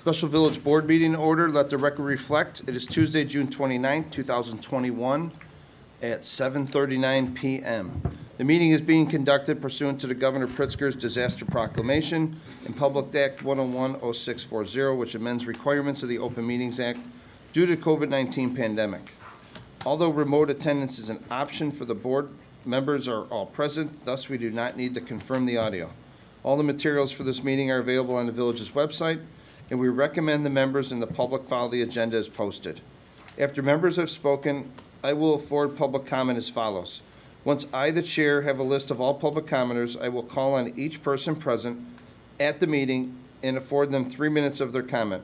Special Village Board meeting order. Let the record reflect. It is Tuesday, June 29th, 2021 at 7:39 p.m. The meeting is being conducted pursuant to the Governor Pritzker's Disaster Proclamation and Public Act 101-0640, which amends requirements of the Open Meetings Act due to COVID-19 pandemic. Although remote attendance is an option for the board, members are all present, thus we do not need to confirm the audio. All the materials for this meeting are available on the village's website, and we recommend the members and the public follow the agenda as posted. After members have spoken, I will afford public comment as follows. Once I, the chair, have a list of all public commenters, I will call on each person present at the meeting and afford them 3 minutes of their comment.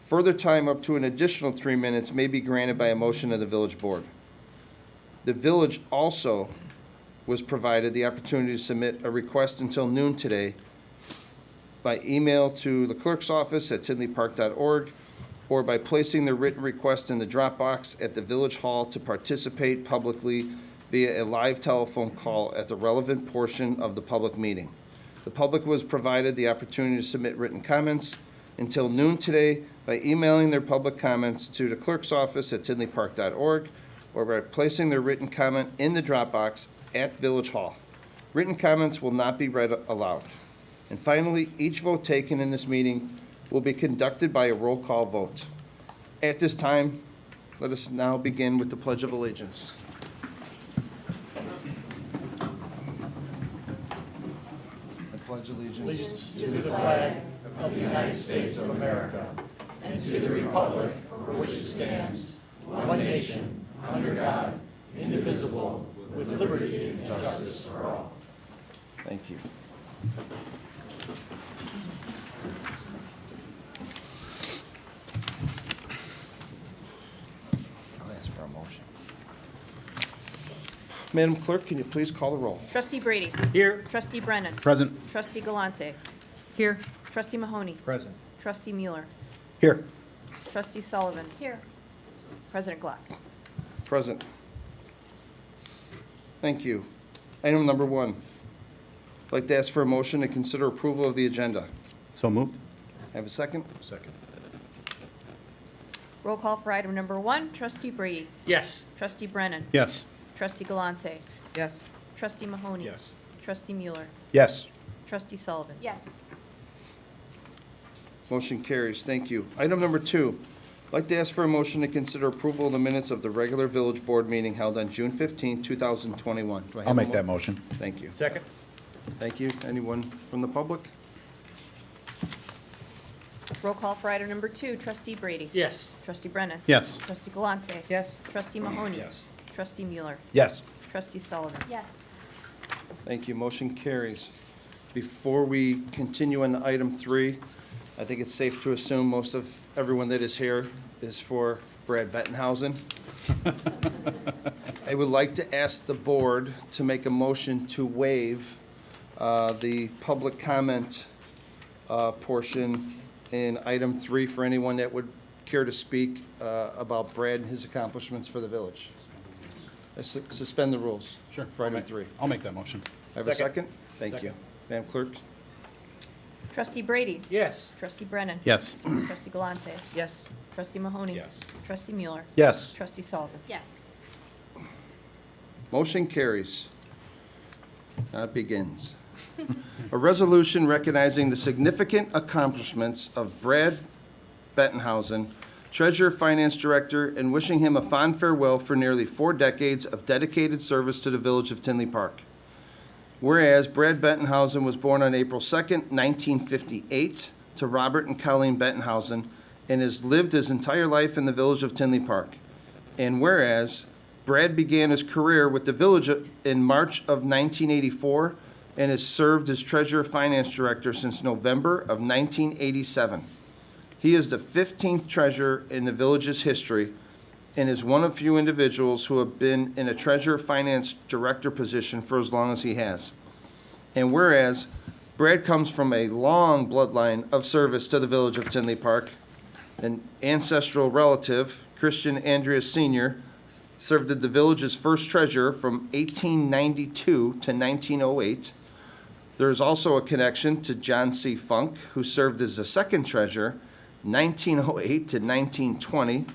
Further time up to an additional 3 minutes may be granted by a motion of the village board. The village also was provided the opportunity to submit a request until noon today by email to the clerk's office at tinleypark.org or by placing their written request in the drop box at the village hall to participate publicly via a live telephone call at the relevant portion of the public meeting. The public was provided the opportunity to submit written comments until noon today by emailing their public comments to the clerk's office at tinleypark.org or by placing their written comment in the drop box at Village Hall. Written comments will not be read aloud. And finally, each vote taken in this meeting will be conducted by a roll call vote. At this time, let us now begin with the Pledge of Allegiance. I pledge allegiance to the flag of the United States of America and to the republic for which it stands, one nation, under God, indivisible, with liberty and justice for all. Thank you. I'll ask for a motion. Madam Clerk, can you please call the roll? Trustee Brady. Here. Trustee Brennan. Present. Trustee Galante. Here. Trustee Mahoney. Present. Trustee Mueller. Here. Trustee Sullivan. Here. President Glatz. Present. Thank you. Item number 1. I'd like to ask for a motion to consider approval of the agenda. So moved. Have a second? Second. Roll call for item number 1. Trustee Brady. Yes. Trustee Brennan. Yes. Trustee Galante. Yes. Trustee Mahoney. Yes. Trustee Mueller. Yes. Trustee Sullivan. Yes. Motion carries. Thank you. Item number 2. I'd like to ask for a motion to consider approval of the minutes of the regular village board meeting held on June 15, 2021. Do I have I'll a make mo- that motion. Thank you. Second. Thank you. Anyone from the public? Roll call for item number 2. Trustee Brady. Yes. Trustee Brennan. Yes. Trustee Galante. Yes. Trustee Mahoney. Yes. Trustee Mueller. Yes. Trustee Sullivan. Yes. Thank you. Motion carries. Before we continue on to item 3, I think it's safe to assume most of everyone that is here is for Brad Bettenhausen. I would like to ask the board to make a motion to waive the public comment portion in item 3 for anyone that would care to speak about Brad and his accomplishments for the village. Suspend the rules. Sure. For item 3. I'll make that motion. I have a Second. second? Thank you. Second. Madam Clerk? Trustee Brady. Yes. Trustee Brennan. Yes. Trustee Galante. Yes. Trustee Mahoney. Yes. Trustee Mueller. Yes. Trustee Sullivan. Yes. Motion carries. Now it begins. A resolution recognizing the significant accomplishments of Brad Bettenhausen, Treasurer, Finance Director, and wishing him a fond farewell for nearly 4 decades of dedicated service to the village of Tinley Park. Whereas Brad Bettenhausen was born on April 2nd, 1958, to Robert and Colleen Bettenhausen, and has lived his entire life in the village of Tinley Park. And whereas Brad began his career with the village in March of 1984 and has served as Treasurer Finance Director since November of 1987. He is the 15th treasurer in the village's history and is one of few individuals who have been in a Treasurer Finance Director position for as long as he has. And whereas Brad comes from a long bloodline of service to the village of Tinley Park, an ancestral relative, Christian Andreas Sr., served as the village's first treasurer from 1892 to 1908. There is also a connection to John C. Funk, who served as the second treasurer 1908 to 1920.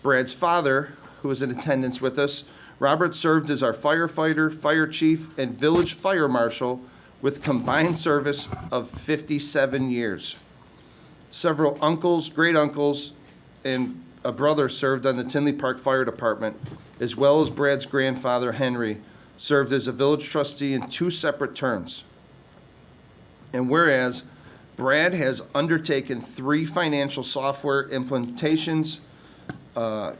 Brad's father, who was in attendance with us, Robert, served as our firefighter, fire chief, and village fire marshal with combined service of 57 years. Several uncles, great-uncles, and a brother served on the Tinley Park Fire Department, as well as Brad's grandfather, Henry, served as a village trustee in 2 separate terms. And whereas Brad has undertaken 3 financial software implementations,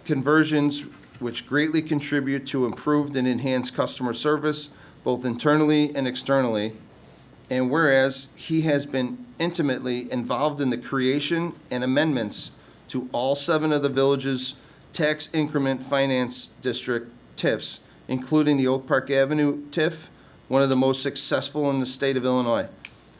conversions, which greatly contribute to improved and enhanced customer service, both internally and externally. And whereas he has been intimately involved in the creation and amendments to all 7 of the village's tax increment finance district TIFs, including the Oak Park Avenue TIF, one of the most successful in the state of Illinois.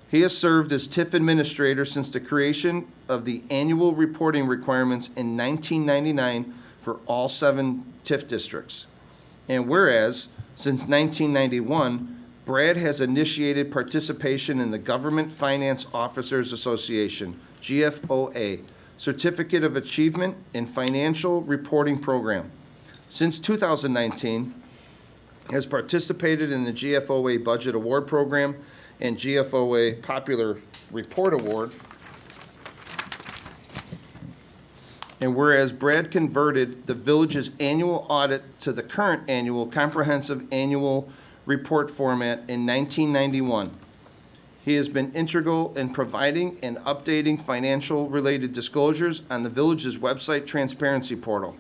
He has served as TIF administrator since the creation of the annual reporting requirements in 1999 for all 7 TIF districts. And whereas, since 1991, Brad has initiated participation in the Government Finance Officers Association, GFOA, Certificate of Achievement in Financial Reporting Program. Since 2019, has participated in the GFOA Budget Award Program and GFOA Popular Report Award. And whereas Brad converted the village's annual audit to the current annual comprehensive annual report format in 1991. He has been integral in providing and updating financial-related disclosures on the village's website transparency portal.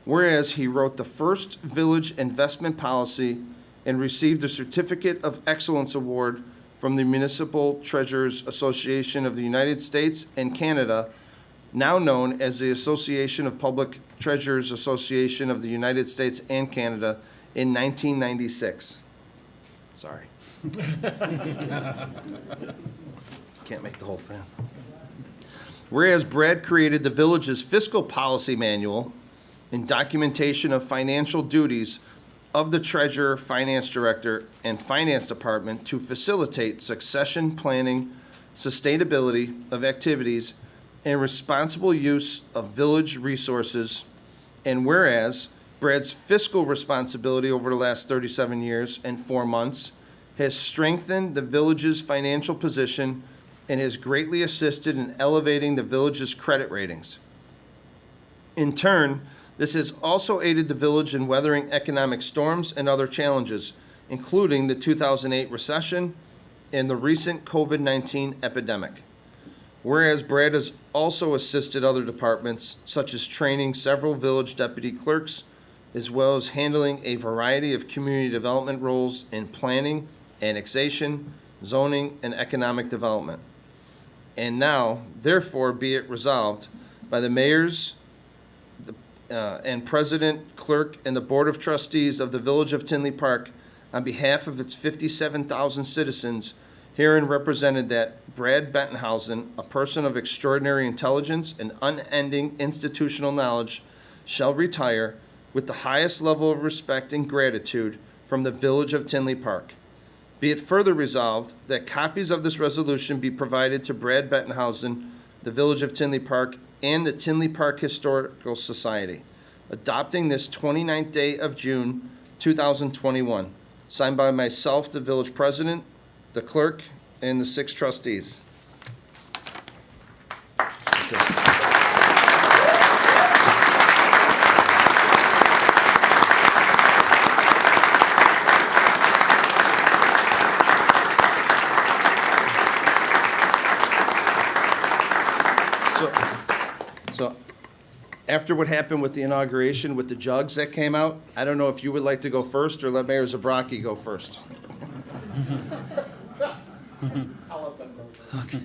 Whereas he wrote the first village investment policy and received a Certificate of Excellence Award from the Municipal Treasurers Association of the United States and Canada, now known as the Association of Public Treasurers Association of the United States and Canada, in 1996. Sorry. Can't make the whole thing. Whereas Brad created the village's fiscal policy manual and documentation of financial duties of the treasurer, finance director, and finance department to facilitate succession planning, sustainability of activities, and responsible use of village resources. And whereas Brad's fiscal responsibility over the last 37 years and 4 months has strengthened the village's financial position and has greatly assisted in elevating the village's credit ratings. In turn, this has also aided the village in weathering economic storms and other challenges, including the 2008 recession and the recent COVID-19 epidemic. Whereas Brad has also assisted other departments, such as training several village deputy clerks, as well as handling a variety of community development roles in planning, annexation, zoning, and economic development. And now, therefore, be it resolved by the mayors and president, clerk, and the board of trustees of the Village of Tinley Park, on behalf of its 57,000 citizens, herein represented that Brad Bettenhausen, a person of extraordinary intelligence and unending institutional knowledge, shall retire with the highest level of respect and gratitude from the Village of Tinley Park. Be it further resolved that copies of this resolution be provided to Brad Bettenhausen, the Village of Tinley Park, and the Tinley Park Historical Society, adopting this 29th day of June, 2021, signed by myself, the village president, the clerk, and the 6 trustees. That's it. So after what happened with the inauguration with the jugs that came out, I don't know if you would like to go first or let Mayor Zabrocki go first. I'll let them go first.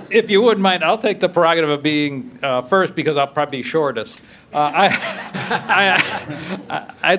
If you wouldn't mind, I'll take the prerogative of being first because I'll probably be shortest. I'd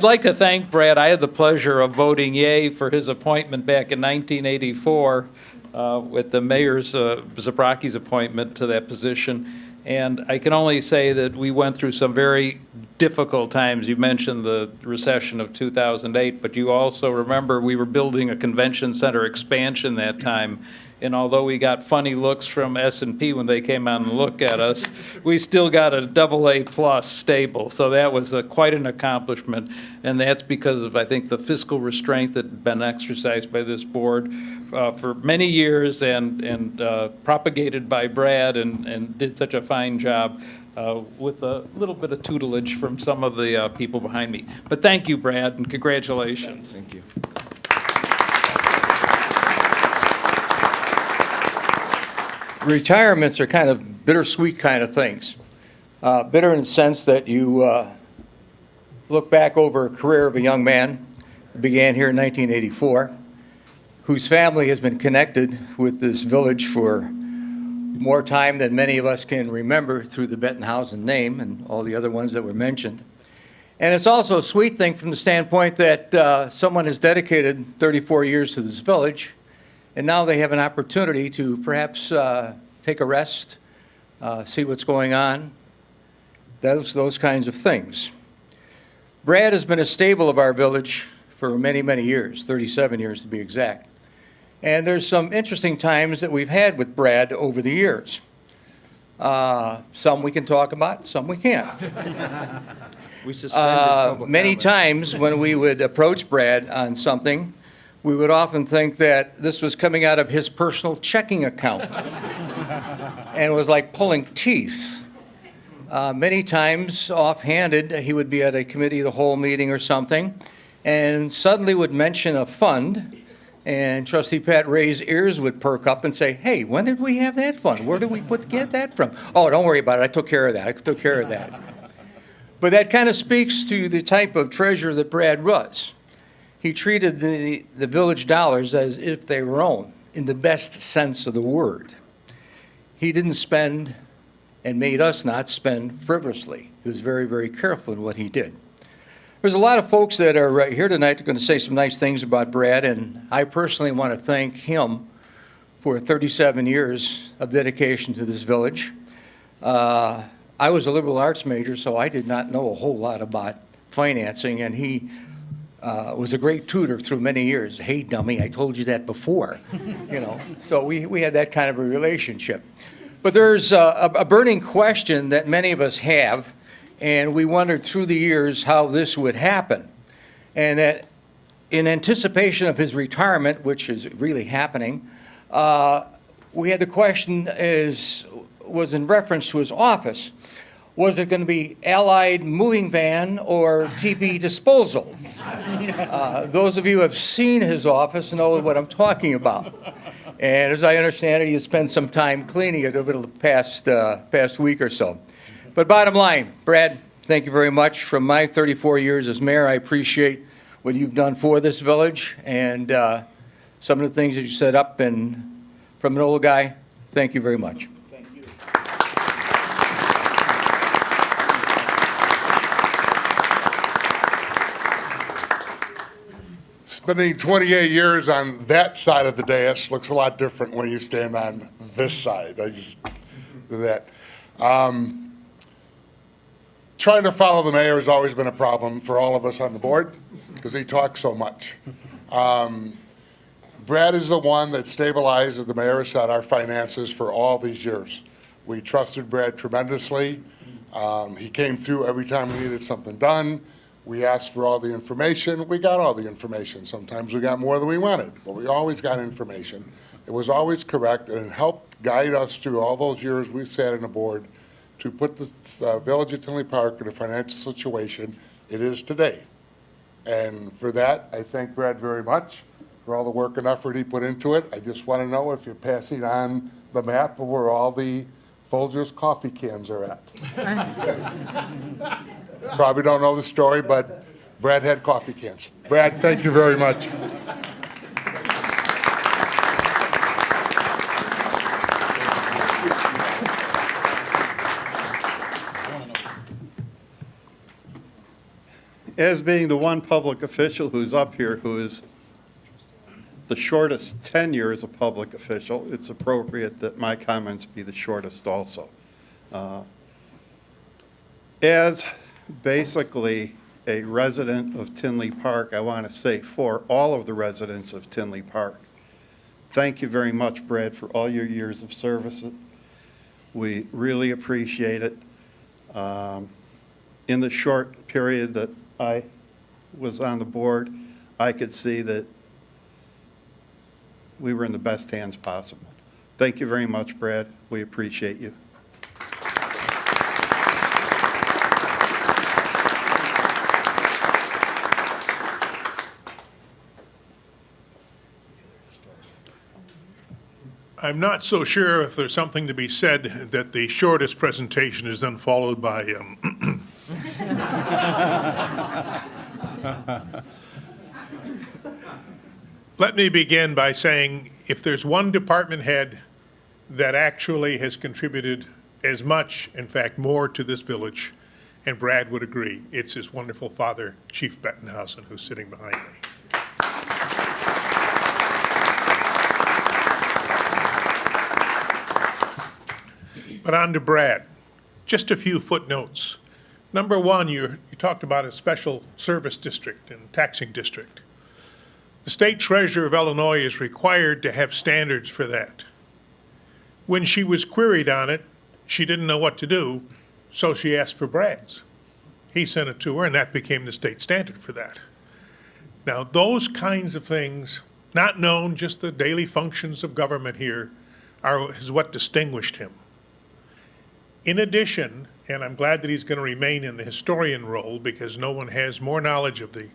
like to thank Brad. I had the pleasure of voting yay for his appointment back in 1984. with the mayor's, Zabraki's appointment to that position. And I can only say that we went through some very difficult times. You mentioned the recession of 2008, but you also remember we were building a convention center expansion that time. And although we got funny looks from S&P when they came out and looked at us, we still got a AA plus stable. So that was quite an accomplishment. And that's because of, I think, the fiscal restraint that had been exercised by this board for many years and propagated by Brad and did such a fine job with a little bit of tutelage from some of the people behind me. But thank you, Brad, and congratulations. Thank you. Retirements are kind of bittersweet kind of things. Bitter in the sense that you look back over a career of a young man who began here in 1984, whose family has been connected with this village for more time than many of us can remember through the Bettenhausen name and all the other ones that were mentioned. And it's also a sweet thing from the standpoint that someone has dedicated 34 years to this village, and now they have an opportunity to perhaps take a rest, see what's going on, those kinds of things. Brad has been a staple of our village for many, many years, 37 years to be exact. And there's some interesting times that we've had with Brad over the years. Some we can talk about, some we can't. We suspended public Many comment. times when we would approach Brad on something, we would often think that this was coming out of his personal checking account. And it was like pulling teeth. Many times, offhanded, he would be at a committee of the whole meeting or something, and suddenly would mention a fund, and Trustee Pat Ray's ears would perk up and say, "Hey, when did we have that fund? Where did we get that from?" "Oh, don't worry about it. I took care of that. But that kind of speaks to the type of treasurer that Brad was. He treated the village dollars as if they were own, in the best sense of the word. He didn't spend and made us not spend frivolously. He was very, very careful in what he did. There's a lot of folks that are here tonight that are going to say some nice things about Brad, and I personally want to thank him for 37 years of dedication to this village. I was a liberal arts major, so I did not know a whole lot about financing, and he was a great tutor through many years. "Hey, dummy, I told you that before." So we had that kind of a relationship. But there's a burning question that many of us have, and we wondered through the years how this would happen. And that in anticipation of his retirement, which is really happening, we had the question was in reference to his office. Was it going to be Allied moving van or TP disposal? Those of you who have seen his office know what I'm talking about. And as I understand it, he has spent some time cleaning it over the past week or so. But bottom line, Brad, thank you very much. From my 34 years as mayor, I appreciate what you've done for this village and some of the things that you set up. And from an old guy, thank you very much. Spending 28 years on that side of the dais looks a lot different when you stand on this side. I just do that. Trying to follow the mayor has always been a problem for all of us on the board because he talks so much. Brad is the one that stabilized, as the mayor has said, our finances for all these years. We trusted Brad tremendously. He came through every time we needed something done. We asked for all the information. We got all the information. Sometimes we got more than we wanted, but we always got information. It was always correct, and it helped guide us through all those years we sat on the board to put the village of Tinley Park in a financial situation it is today. And for that, I thank Brad very much for all the work and effort he put into it. I just want to know if you're passing on the map of where all the Folgers coffee cans are at. Probably don't know the story, but Brad had coffee cans. Brad, thank you very much. As being the one public official who's up here who is the shortest tenure as a public official, it's appropriate that my comments be the shortest also. As basically a resident of Tinley Park, I want to say for all of the residents of Tinley Park, thank you very much, Brad, for all your years of service. We really appreciate it. In the short period that I was on the board, I could see that we were in the best hands possible. Thank you very much, Brad. We appreciate you. I'm not so sure if there's something to be said that the shortest presentation is then followed by, Let me begin by saying, if there's one department head that actually has contributed as much, in fact, more to this village, and Brad would agree, it's his wonderful father, Chief Bettenhausen, who's sitting behind me. But on to Brad. Just a few footnotes. Number one, you talked about a special service district and taxing district. The state treasurer of Illinois is required to have standards for that. When she was queried on it, she didn't know what to do, so she asked for Brad's. He sent it to her, and that became the state standard for that. Now, those kinds of things, not known, just the daily functions of government here, is what distinguished him. In addition, and I'm glad that he's going to remain in the historian role because no one has more knowledge of the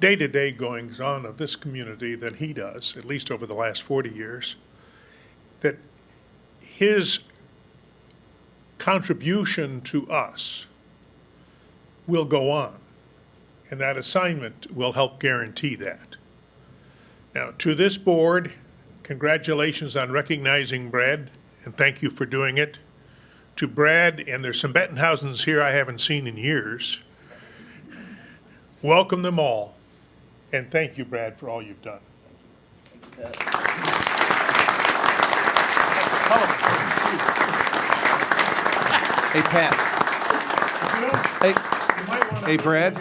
day-to-day goings-on of this community than he does, at least over the last 40 years, that his contribution to us will go on, and that assignment will help guarantee that. Now, to this board, congratulations on recognizing Brad, and thank you for doing it. To Brad, and there's some Bettenhausens here I haven't seen in years, welcome them all, and thank you, Brad, for all you've done. Hey, Pat. Hey, Hey, Brad,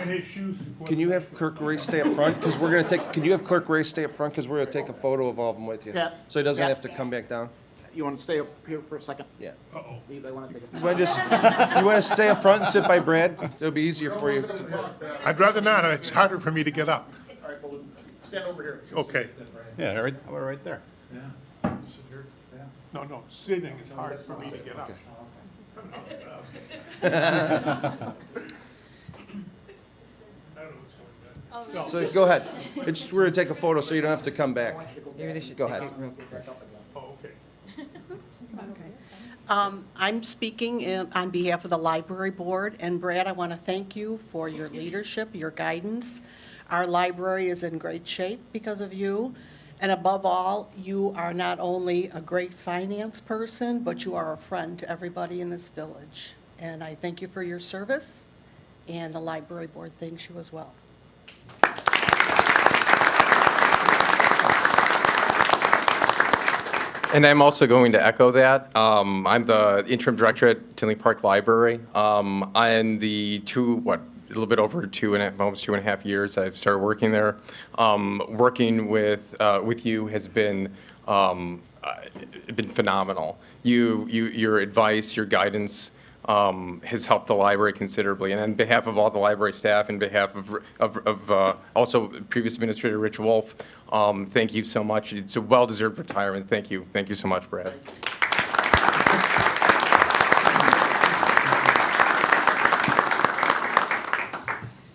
can you have Clerk Ray stay up front? Because we're going to take, can you have Clerk Ray stay up front? Because we're going to take a photo of all of them with you. Yeah. So he doesn't Yeah. have to come back down? You want to stay up here for a second? Yeah. Uh-oh. They want to take a You want to stay up front and sit by Brad? It'll be easier for you. I'd rather not, it's harder for me to get up. All right, well, stand over here. Okay. Yeah, right, how about right there? No, sitting is hard for me to get up. So go ahead. It's, we're going to take a photo so you don't have to come back. Maybe they should Go take ahead. it real quick. Oh, okay. I'm speaking on behalf of the library board, and Brad, I want to thank you for your leadership, your guidance. Our library is in great shape because of you, and above all, you are not only a great finance person, but you are a friend to everybody in this village. And I thank you for your service, and the library board thanks you as well. And I'm also going to echo that. I'm the interim director at Tinley Park Library. In the a little bit over almost 2.5 years I've started working there. Working with you has been phenomenal. Your advice, your guidance has helped the library considerably. And on behalf of all the library staff, and behalf of also previous administrator Rich Wolf, thank you so much. It's a well-deserved retirement. Thank you. Thank you so much, Brad.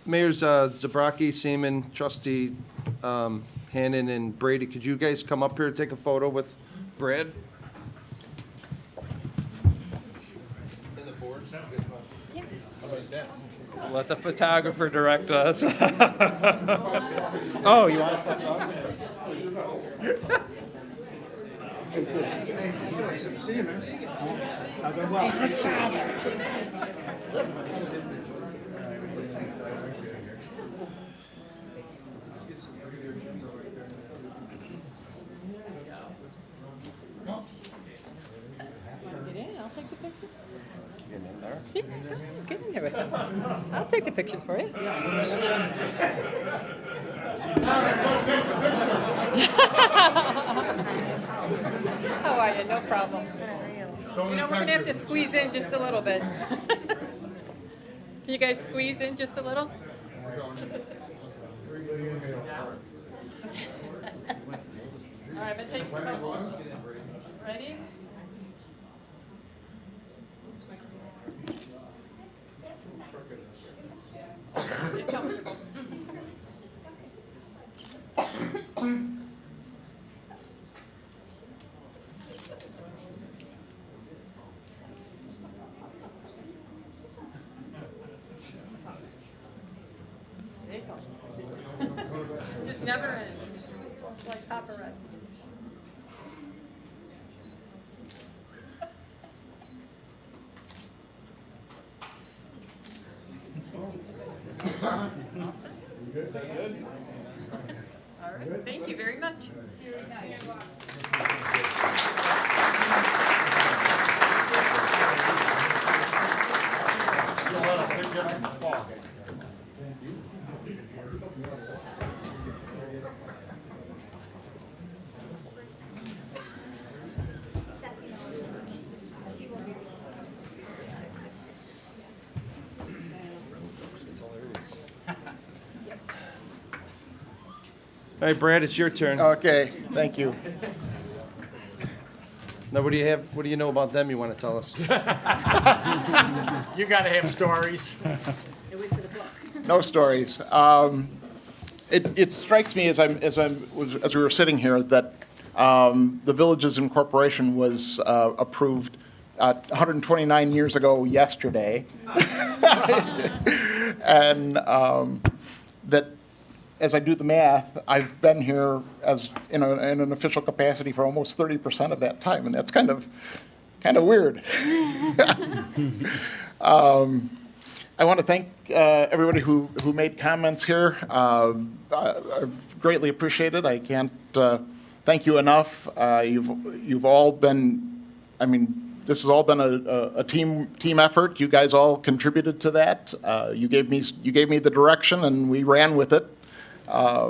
Mayors Zabraki, Seaman, Trustee Hannon, and Brady, could you guys come up here and take a photo with Brad? And the board? Let the photographer direct us. Oh, you want to? take some pictures? Get in there. Yeah, go, get in there with them. I'll take the pictures for you. How are you? No problem. You know, we're gonna have to squeeze in just a little bit. Can you guys squeeze in just a little? All right, I'm gonna take a couple. Ready? Get comfortable. There you go. Just never ends. It's like paparazzi. All right, thank you very much. All right, Brad, it's your turn. Okay, thank you. Now, what do you know about them you want to tell us? You gotta have stories. No stories. It strikes me as we were sitting here that the Villages Incorporation was approved 129 years ago yesterday. And that, as I do the math, I've been here as in an official capacity for almost 30% of that time, and that's kind of weird. I want to thank everybody who made comments here. I greatly appreciate it. I can't thank you enough. You've all been, I mean, this has all been a team effort. You guys all contributed to that. You gave me the direction, and we ran with it. I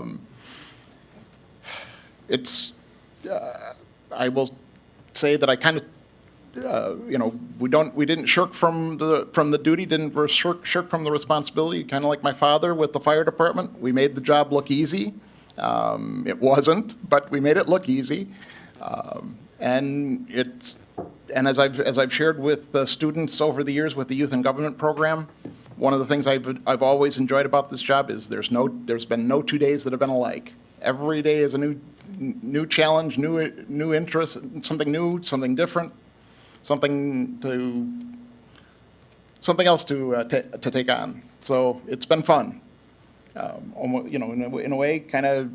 will say that I kind of, we didn't shirk from the duty, didn't shirk from the responsibility, kind of like my father with the fire department. We made the job look easy. It wasn't, but we made it look easy. And as I've shared with the students over the years with the Youth and Government program, one of the things I've always enjoyed about this job is there's been no 2 days that have been alike. Every day is a new challenge, new interest, something new, something different, something else to take on. So it's been fun. In a way, kind of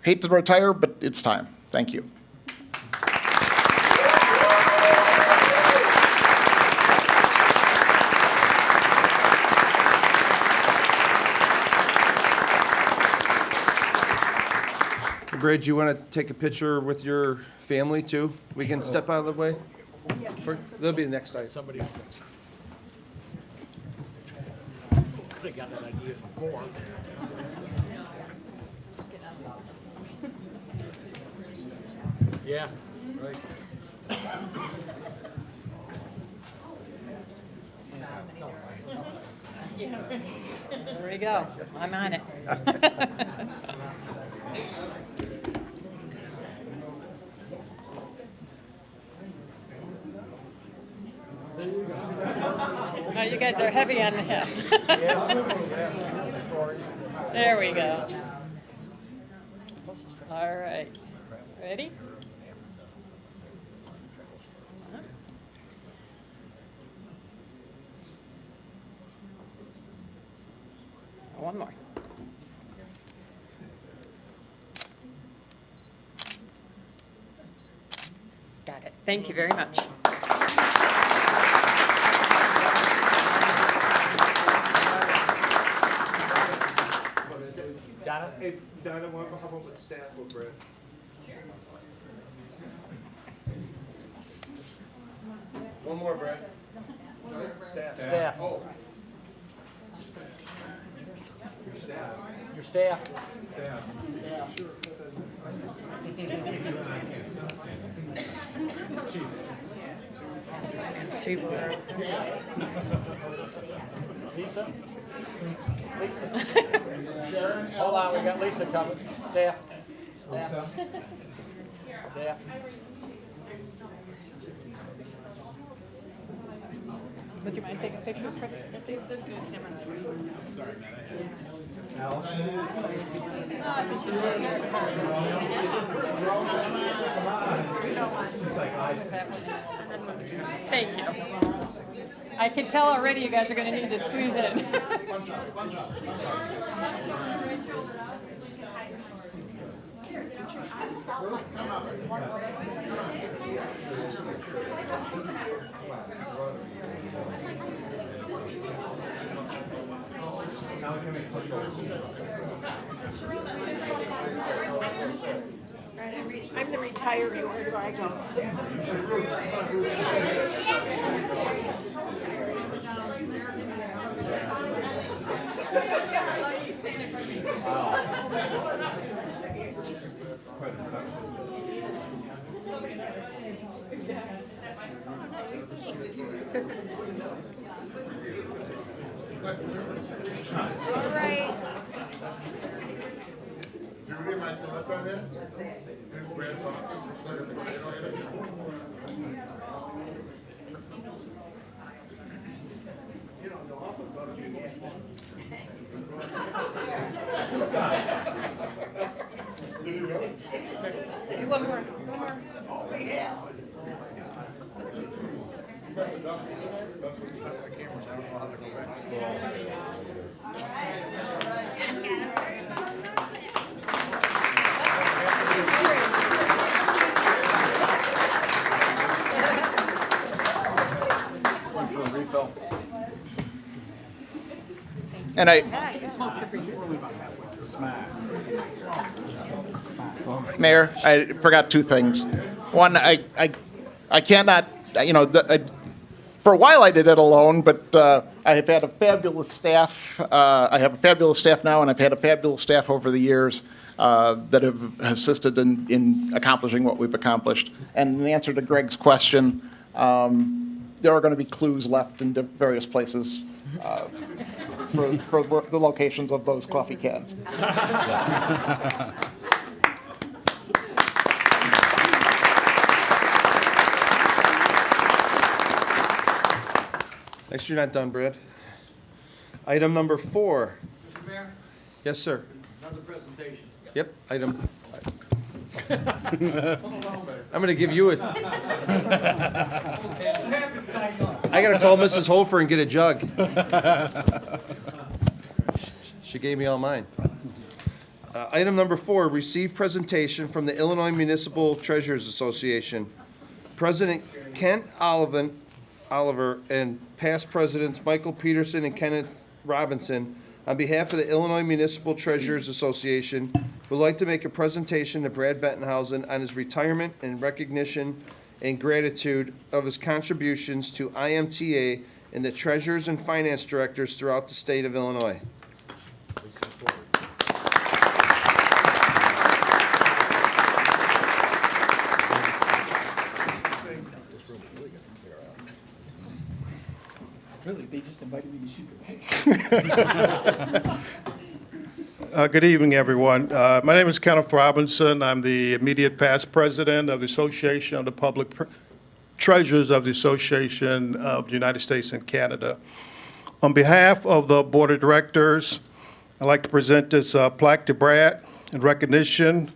hate to retire, but it's time. Thank you. Brad, you want to take a picture with your family too? We can step out of the way? That'll be the next item. Somebody else. Could have got that idea before. Yeah, right. There we go. I'm on it. Oh, you guys are heavy on the hip. There we go. All right. Ready? One more. Got it. Thank you very much. Donna? Hey, Donna, how about with staff with Brad? One more, Brad. Staff. Your staff. Lisa? Sharon, hold on, we got Lisa coming. Staff. Staff. Would you mind taking a picture? Thank you. I can tell already you guys are going to need to squeeze in. I'm the retiree, where do I go? All right. Judy, am I coming up on here? Here's Brad's office. Look at the potato head. One more. One more. And I, Mayor, I forgot two things. One, I cannot, for a while I did it alone, but I have had a fabulous staff. I have a fabulous staff now, and I've had a fabulous staff over the years that have assisted in accomplishing what we've accomplished. And in answer to Greg's question, there are going to be clues left in various places for the locations of those coffee cans. Next, you're not done, Brad. Item number 4. Mr. Mayor, Yes, sir. another presentation. Yep, item. I'm going to give you a. I got to call Mrs. Hofer and get a jug. She gave me all mine. Item number 4, receive presentation from the Illinois Municipal Treasurers Association. President Kent Oliver and past presidents Michael Peterson and Kenneth Robinson, on behalf of the Illinois Municipal Treasurers Association, would like to make a presentation to Brad Bettenhausen on his retirement in recognition and gratitude of his contributions to IMTA and the treasurers and finance directors throughout the state of Illinois. Really, they just invited me to shoot the picture. Good evening, everyone. My name is Kenneth Robinson. I'm the immediate past president of the Association of the Public Treasurers of the Association of the United States and Canada. On behalf of the Board of Directors, I'd like to present this plaque to Brad in recognition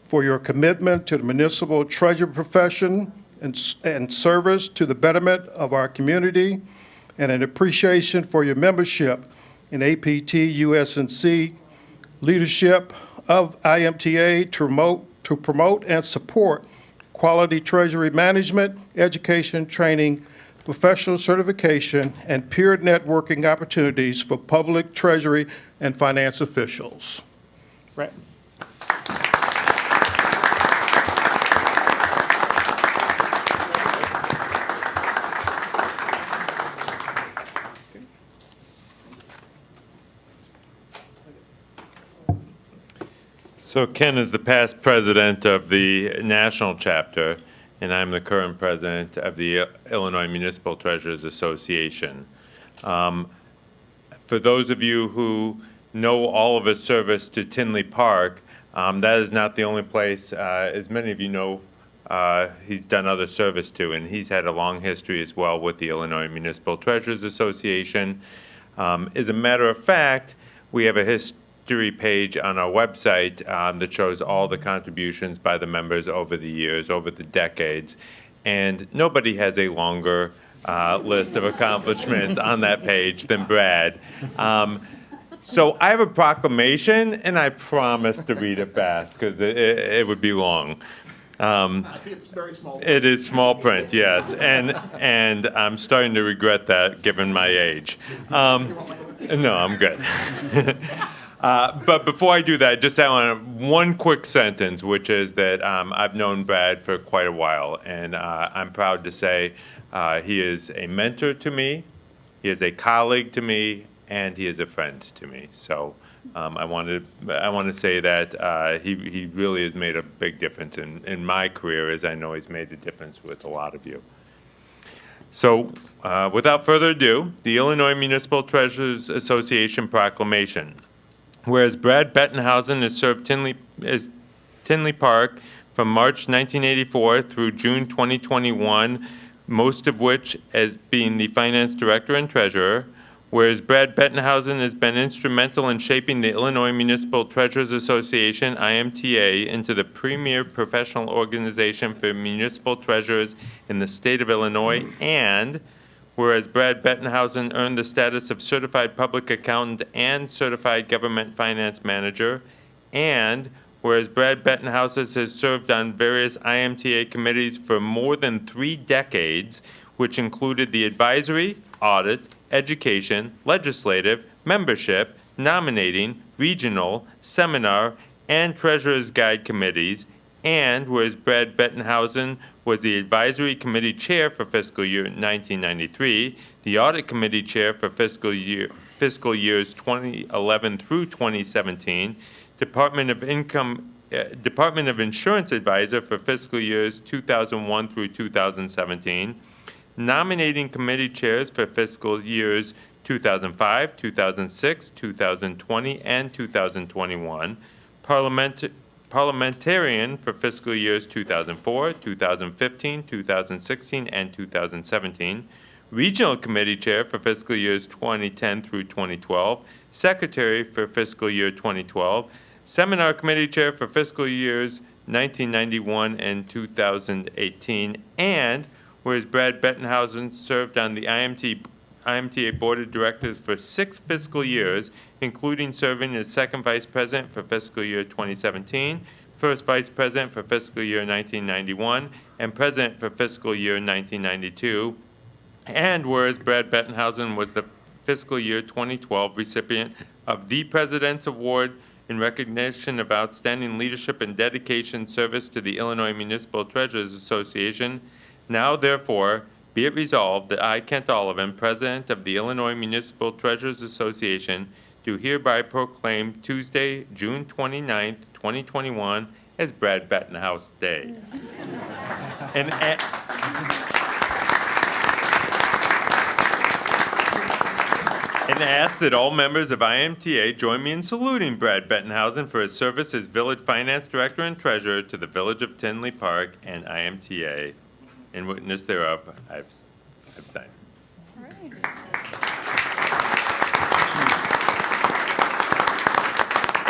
for your commitment to the municipal treasurer profession and service to the betterment of our community, and an appreciation for your membership in APT USNC leadership of IMTA to promote and support quality treasury management, education, training, professional certification, and peer networking opportunities for public treasury and finance officials. Brad. So Ken is the past president of the national chapter, and I'm the current president of the Illinois Municipal Treasurers Association. For those of you who know all of his service to Tinley Park, that is not the only place, as many of you know, he's done other service to, and he's had a long history as well with the Illinois Municipal Treasurers Association. As a matter of fact, we have a history page on our website that shows all the contributions by the members over the years, over the decades, and nobody has a longer list of accomplishments on that page than Brad. So I have a proclamation, and I promise to read it fast because it would be long. I see it's very small. It is small print, yes, and I'm starting to regret that given my age. No, I'm good. But before I do that, I just have one quick sentence, which is that I've known Brad for quite a while, and I'm proud to say he is a mentor to me, he is a colleague to me, and he is a friend to me. So I want to say that he really has made a big difference in my career, as I know he's made a difference with a lot of you. So without further ado, the Illinois Municipal Treasurers Association Proclamation. Whereas Brad Bettenhausen has served Tinley Park from March 1984 through June 2021, most of which as being the finance director and treasurer. Whereas Brad Bettenhausen has been instrumental in shaping the Illinois Municipal Treasurers Association, IMTA, into the premier professional organization for municipal treasurers in the state of Illinois, and whereas Brad Bettenhausen earned the status of certified public accountant and certified government finance manager, and whereas Brad Bettenhausen has served on various IMTA committees for more than 3 decades, which included the advisory, audit, education, legislative, membership, nominating, regional, seminar, and treasurer's guide committees, and whereas Brad Bettenhausen was the advisory committee chair for fiscal year 1993, the audit committee chair for fiscal years 2011 through 2017, Department of Insurance advisor for fiscal years 2001 through 2017, nominating committee chairs for fiscal years 2005, 2006, 2020, and 2021, parliamentarian for fiscal years 2004, 2015, 2016, and 2017, regional committee chair for fiscal years 2010 through 2012, secretary for fiscal year 2012, seminar committee chair for fiscal years 1991 and 2018, and whereas Brad Bettenhausen served on the IMTA Board of Directors for 6 fiscal years, including serving as second vice president for fiscal year 2017, first vice president for fiscal year 1991, and president for fiscal year 1992. And whereas Brad Bettenhausen was the fiscal year 2012 recipient of the President's Award in recognition of outstanding leadership and dedication service to the Illinois Municipal Treasurers Association. Now, therefore, be it resolved that I, Kent Olivan, President of the Illinois Municipal Treasurers Association, do hereby proclaim Tuesday, June 29th, 2021, as Brad Bettenhouse Day. And ask that all members of IMTA join me in saluting Brad Bettenhausen for his service as Village Finance Director and Treasurer to the Village of Tinley Park and IMTA. In witness thereof, I've signed. All right.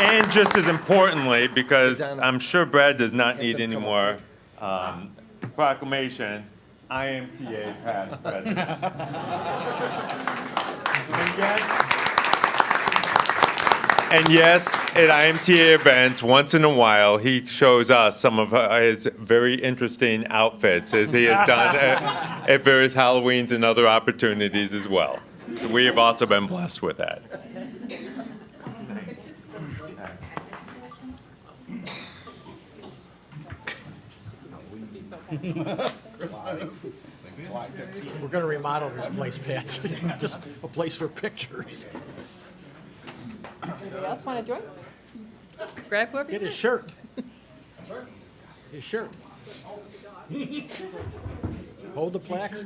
And just as importantly, because I'm sure Brad does not need any more proclamations, IMTA past president. And yes, at IMTA events, once in a while, he shows us some of his very interesting outfits, as he has done at various Halloweens and other opportunities as well. So we have also been blessed with that. We're going to remodel this place, Pat. Just a place for pictures. Anybody else want to join? Grab whoever you Get his want. shirt. His shirt. Hold the plaques.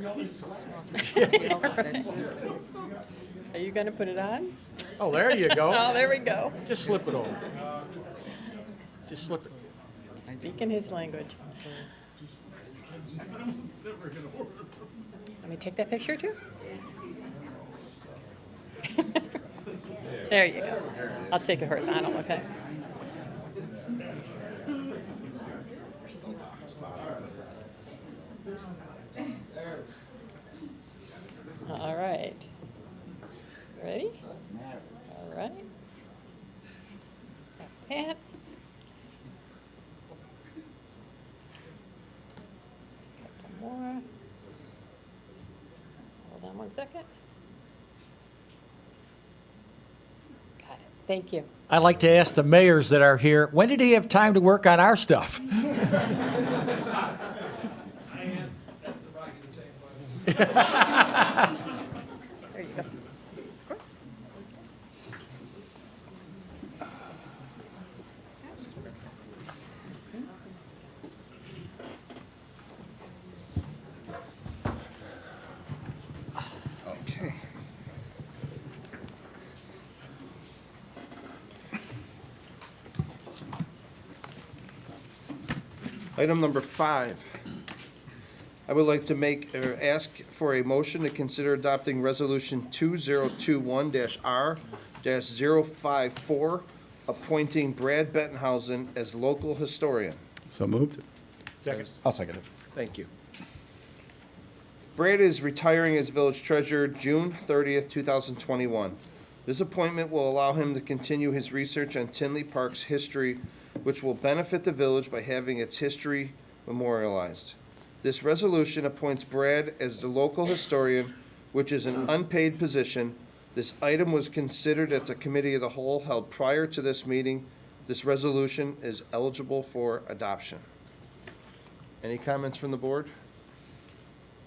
Are you going to put it on? Oh, there you Oh, go. there we go. Just slip it over. Just slip it. Speaking his language. Let me take that picture too. There you go. I'll take it horizontal, okay? All right. Ready? All right. Pat. Couple more. Hold on one second. Got it. Thank you. I like to ask the mayors that are here, when did he have time to work on our stuff? There you go. Of course. Okay. Item number 5. I would like to make, or ask for a motion to consider adopting Resolution 2021-R-054, appointing Brad Bettenhausen as local historian. So moved. Second. I'll second it. Thank you. Brad is retiring as village treasurer June 30th, 2021. This appointment will allow him to continue his research on Tinley Park's history, which will benefit the village by having its history memorialized. This resolution appoints Brad as the local historian, which is an unpaid position. This item was considered at the committee of the whole held prior to this meeting. This resolution is eligible for adoption. Any comments from the board?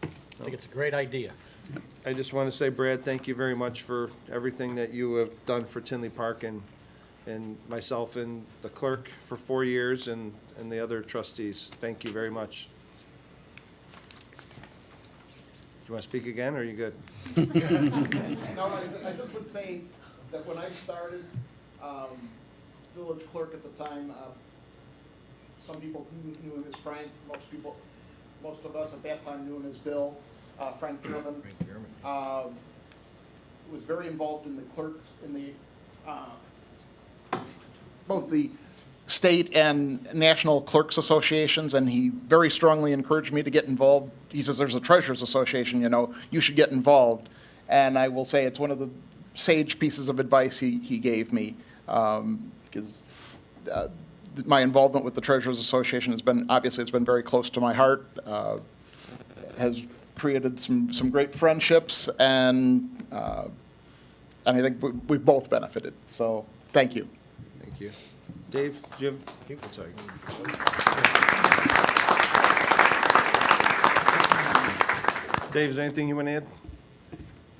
I think it's a great idea. I just want to say, Brad, thank you very much for everything that you have done for Tinley Park and myself and the clerk for 4 years and the other trustees. Thank you very much. Do you want to speak again, or are you good? No, I just would say that when I started, village clerk at the time, some people knew him as Frank, most of us at that time knew him as Bill, Frank German. Was very involved in the clerks, in the, both the state and national clerks associations, and he very strongly encouraged me to get involved. He says, there's a treasurers association, you should get involved. And I will say it's one of the sage pieces of advice he gave me, because my involvement with the treasurers association has been, obviously it's been very close to my heart, has created some great friendships, and I think we've both benefited. So thank you. Thank you. Dave, Jim? I'm sorry. Dave, is there anything you want to add?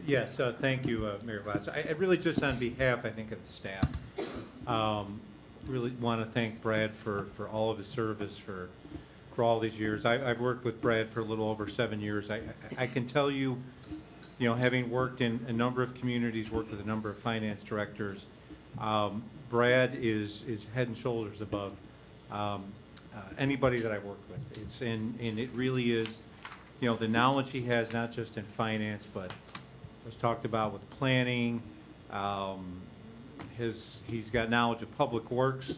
Yes, thank you, Mayor Blatz. I really just on behalf, I think, of the staff, really want to thank Brad for all of his service for all these years. I've worked with Brad for a little over 7 years. I can tell you, having worked in a number of communities, worked with a number of finance directors, Brad is head and shoulders above anybody that I work with. And it really is, the knowledge he has, not just in finance, but was talked about with planning. He's got knowledge of public works.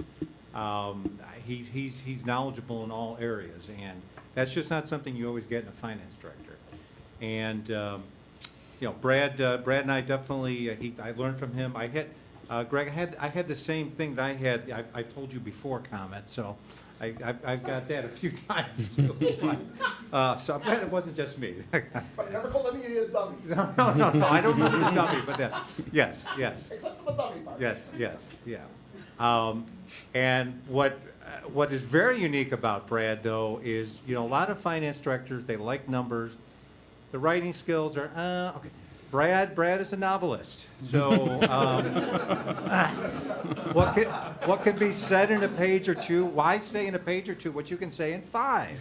He's knowledgeable in all areas, and that's just not something you always get in a finance director. And Brad and I definitely, I learned from him. Greg, I had the same thing that I told you before comment, so I've got that a few times too. So I'm glad it wasn't just me. But never called any of you a dummy. No, I don't know the dummy, but yes. Except for the dummy part. Yes, yeah. And what is very unique about Brad, though, is, a lot of finance directors, they like numbers. The writing skills are, okay. Brad is a novelist, so what can be said in a page or two? Why say in a page or two what you can say in 5?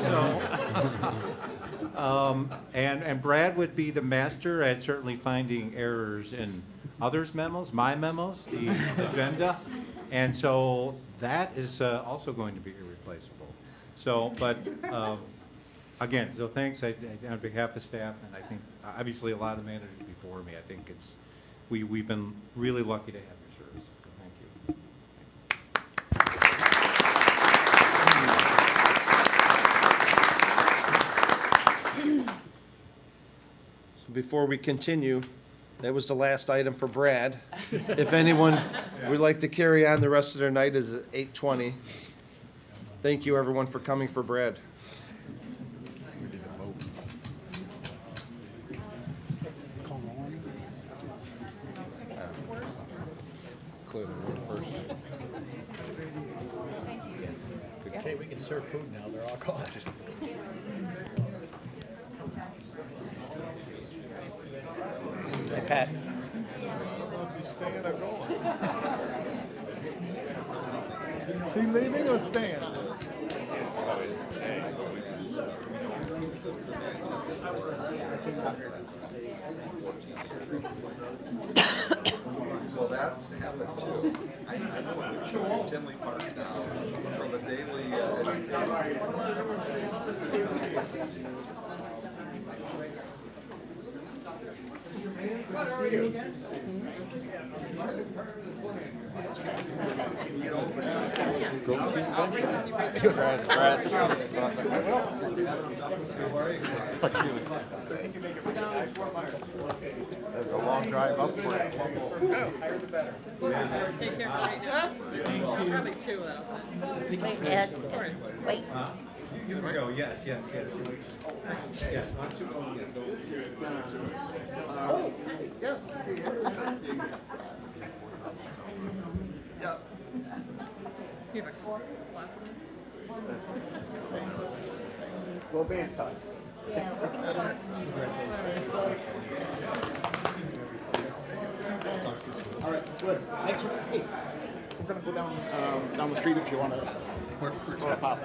So, and Brad would be the master at certainly finding errors in others' memos, my memos, the agenda, and so that is also going to be irreplaceable. So, but. Again, so thanks on behalf of staff, and I think obviously a lot of managers before me. I think we've been really lucky to have your service. So thank you. So before we continue, that was the last item for Brad. If anyone would like to carry on, the rest of their night is at 8:20. Thank you, everyone, for coming for Brad. Clear the room first. Okay, we can serve food now, they're all gone. Hey, Pat. She leaving or staying? Well, that's happened too. I know it. Tinley Park now, from a daily. What are you? There's a long drive up for it. Take care for right now. Probably 2 though. Wait, Ed, wait. Here we go. Yes. Yes. 1, 2, go again. Oh, yes. Here. We'll be in touch. All right, good. Thanks for, hey, we're gonna go down the street if you wanna. Pop.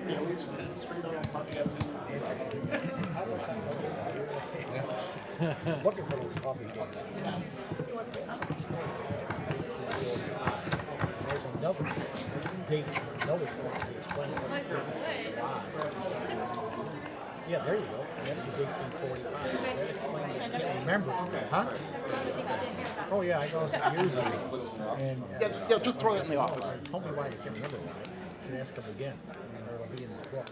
Yeah, we straight on Park Avenue. Looking for those coffee. There's another date, another form to explain. Yeah, there you go. That was 1845. I can't remember, huh? Oh, yeah, I know some years ago. And, Yeah, just throw it in the office. told me why you can't remember why. Should ask him again, and it'll be in the book.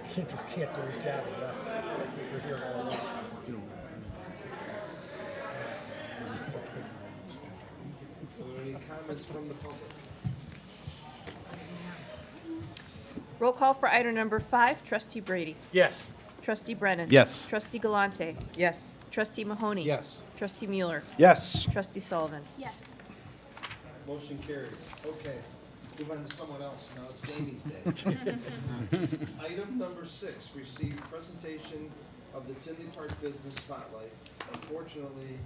He just can't do his job and left. That's it, we're here all along. Any comments from the public? Roll call for item number 5, Trustee Brady. Yes. Trustee Brennan. Yes. Trustee Galante. Yes. Trustee Mahoney. Yes. Trustee Mueller. Yes. Trustee Sullivan. Yes. Motion carries. Okay, move on to someone else. Now it's Jamie's day. Item number 6, receive presentation of the Tinley Park Business Spotlight. Unfortunately,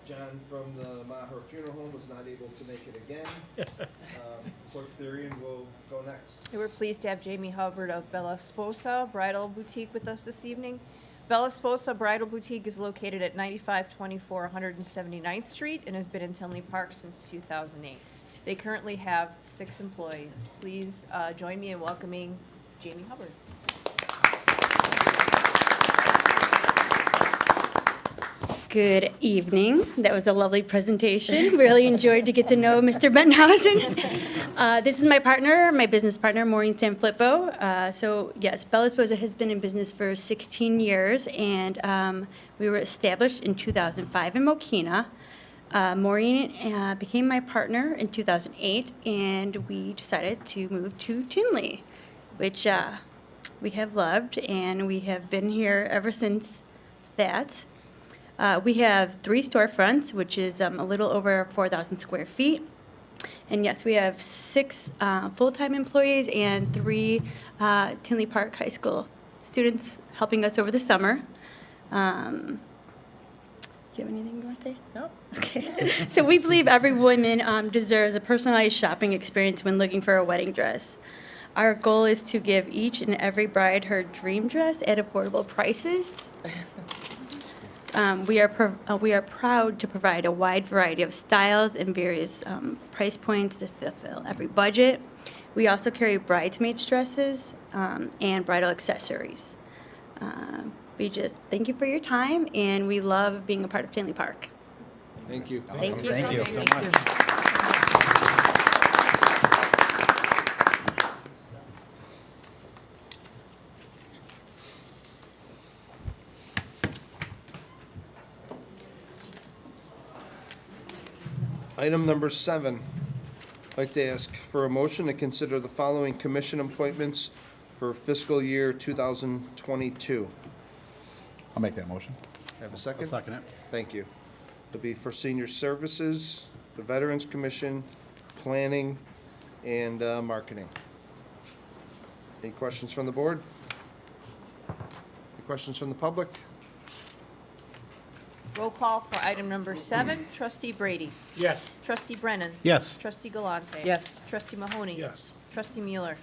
John from the Maher Funeral Home was not able to make it again. Clerk Therian will go next. We're pleased to have Jamie Hubbard of Bella Sposa Bridal Boutique with us this evening. Bella Sposa Bridal Boutique is located at 9524 179th Street and has been in Tinley Park since 2008. They currently have 6 employees. Please join me in welcoming Jamie Hubbard. Good evening. That was a lovely presentation. Really enjoyed to get to know Mr. Bettenhausen. This is my partner, my business partner, Maureen Sanfilippo. So yes, Bella Sposa has been in business for 16 years, and we were established in 2005 in Mokina. Maureen became my partner in 2008, and we decided to move to Tinley, which we have loved, and we have been here ever since that. We have 3 storefronts, which is a little over 4,000 square feet. And yes, we have 6 full-time employees and 3 Tinley Park High School students helping us over the summer. Do you have anything you want to say? No. Okay. So we believe every woman deserves a personalized shopping experience when looking for a wedding dress. Our goal is to give each and every bride her dream dress at affordable prices. We are proud to provide a wide variety of styles and various price points to fulfill every budget. We also carry bridesmaids dresses and bridal accessories. We just thank you for your time, and we love being a part of Tinley Park. Thank you. Thank you. Thank you so much. Item number 7, I'd like to ask for a motion to consider the following commission appointments for fiscal year 2022. I'll make that motion. Have a second? Second it. Thank you. It'll be for Senior Services, the Veterans Commission, Planning, and Marketing. Any questions from the board? Any questions from the public? Roll call for item number 7, Trustee Brady. Yes. Trustee Brennan. Yes. Trustee Galante. Yes. Trustee Mahoney. Yes. Trustee Mueller.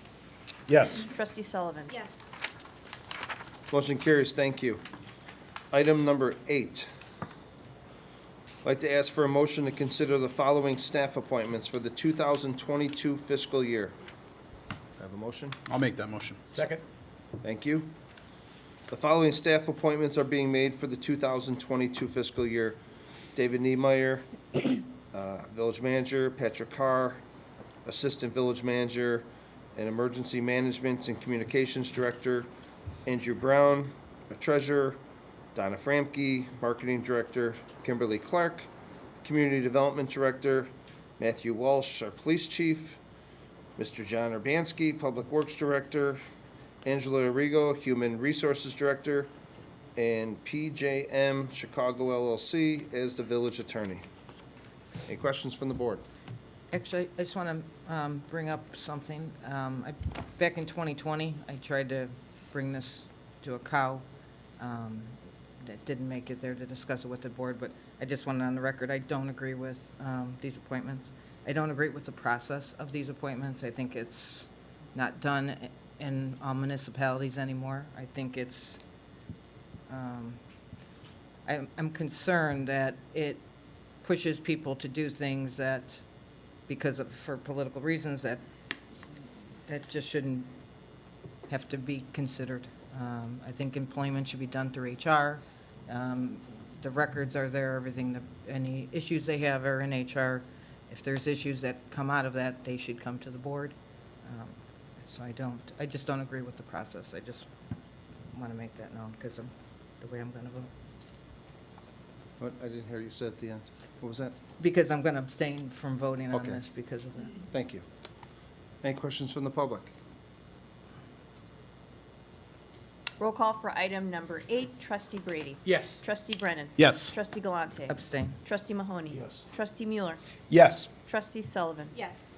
Yes. Trustee Sullivan. Yes. Motion carries. Thank you. Item number 8. I'd like to ask for a motion to consider the following staff appointments for the 2022 fiscal year. Have a motion? I'll make that motion. Second? Thank you. The following staff appointments are being made for the 2022 fiscal year. David Niemeyer, Village Manager, Patrick Carr, Assistant Village Manager, and Emergency Management and Communications Director, Andrew Brown, a Treasurer, Donna Framke, Marketing Director, Kimberly Clark, Community Development Director, Matthew Walsh, our Police Chief, Mr. John Urbanski, Public Works Director, Angela Arrigo, Human Resources Director, and PJM Chicago LLC as the Village Attorney. Any questions from the board? Actually, I just want to bring up something. Back in 2020, I tried to bring this to a cow. That didn't make it there to discuss it with the board, but I just wanted on the record, I don't agree with these appointments. I don't agree with the process of these appointments. I think it's not done in all municipalities anymore. I think it's, I'm concerned that it pushes people to do things that, for political reasons, that just shouldn't have to be considered. I think employment should be done through HR. The records are there, any issues they have are in HR. If there's issues that come out of that, they should come to the board. So I just don't agree with the process. I just want to make that known because of the way I'm going to vote. What, I didn't hear you say at the end. What was that? Because I'm going to abstain from voting on Okay. this because of that. Thank you. Any questions from the public? Roll call for item number 8, Trustee Brady. Yes. Trustee Brennan. Yes. Trustee Galante. Abstain. Trustee Mahoney. Yes. Trustee Mueller. Yes. Trustee Sullivan. Yes.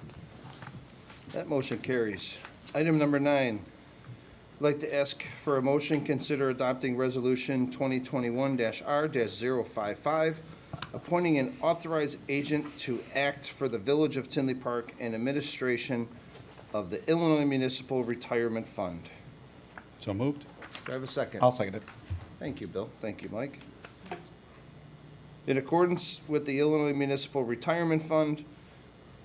That motion carries. Item number 9. I'd like to ask for a motion, consider adopting Resolution 2021-R-055, appointing an authorized agent to act for the Village of Tinley Park and administration of the Illinois Municipal Retirement Fund. So moved. Do I have a second? I'll second it. Thank you, Bill. Thank you, Mike. In accordance with the Illinois Municipal Retirement Fund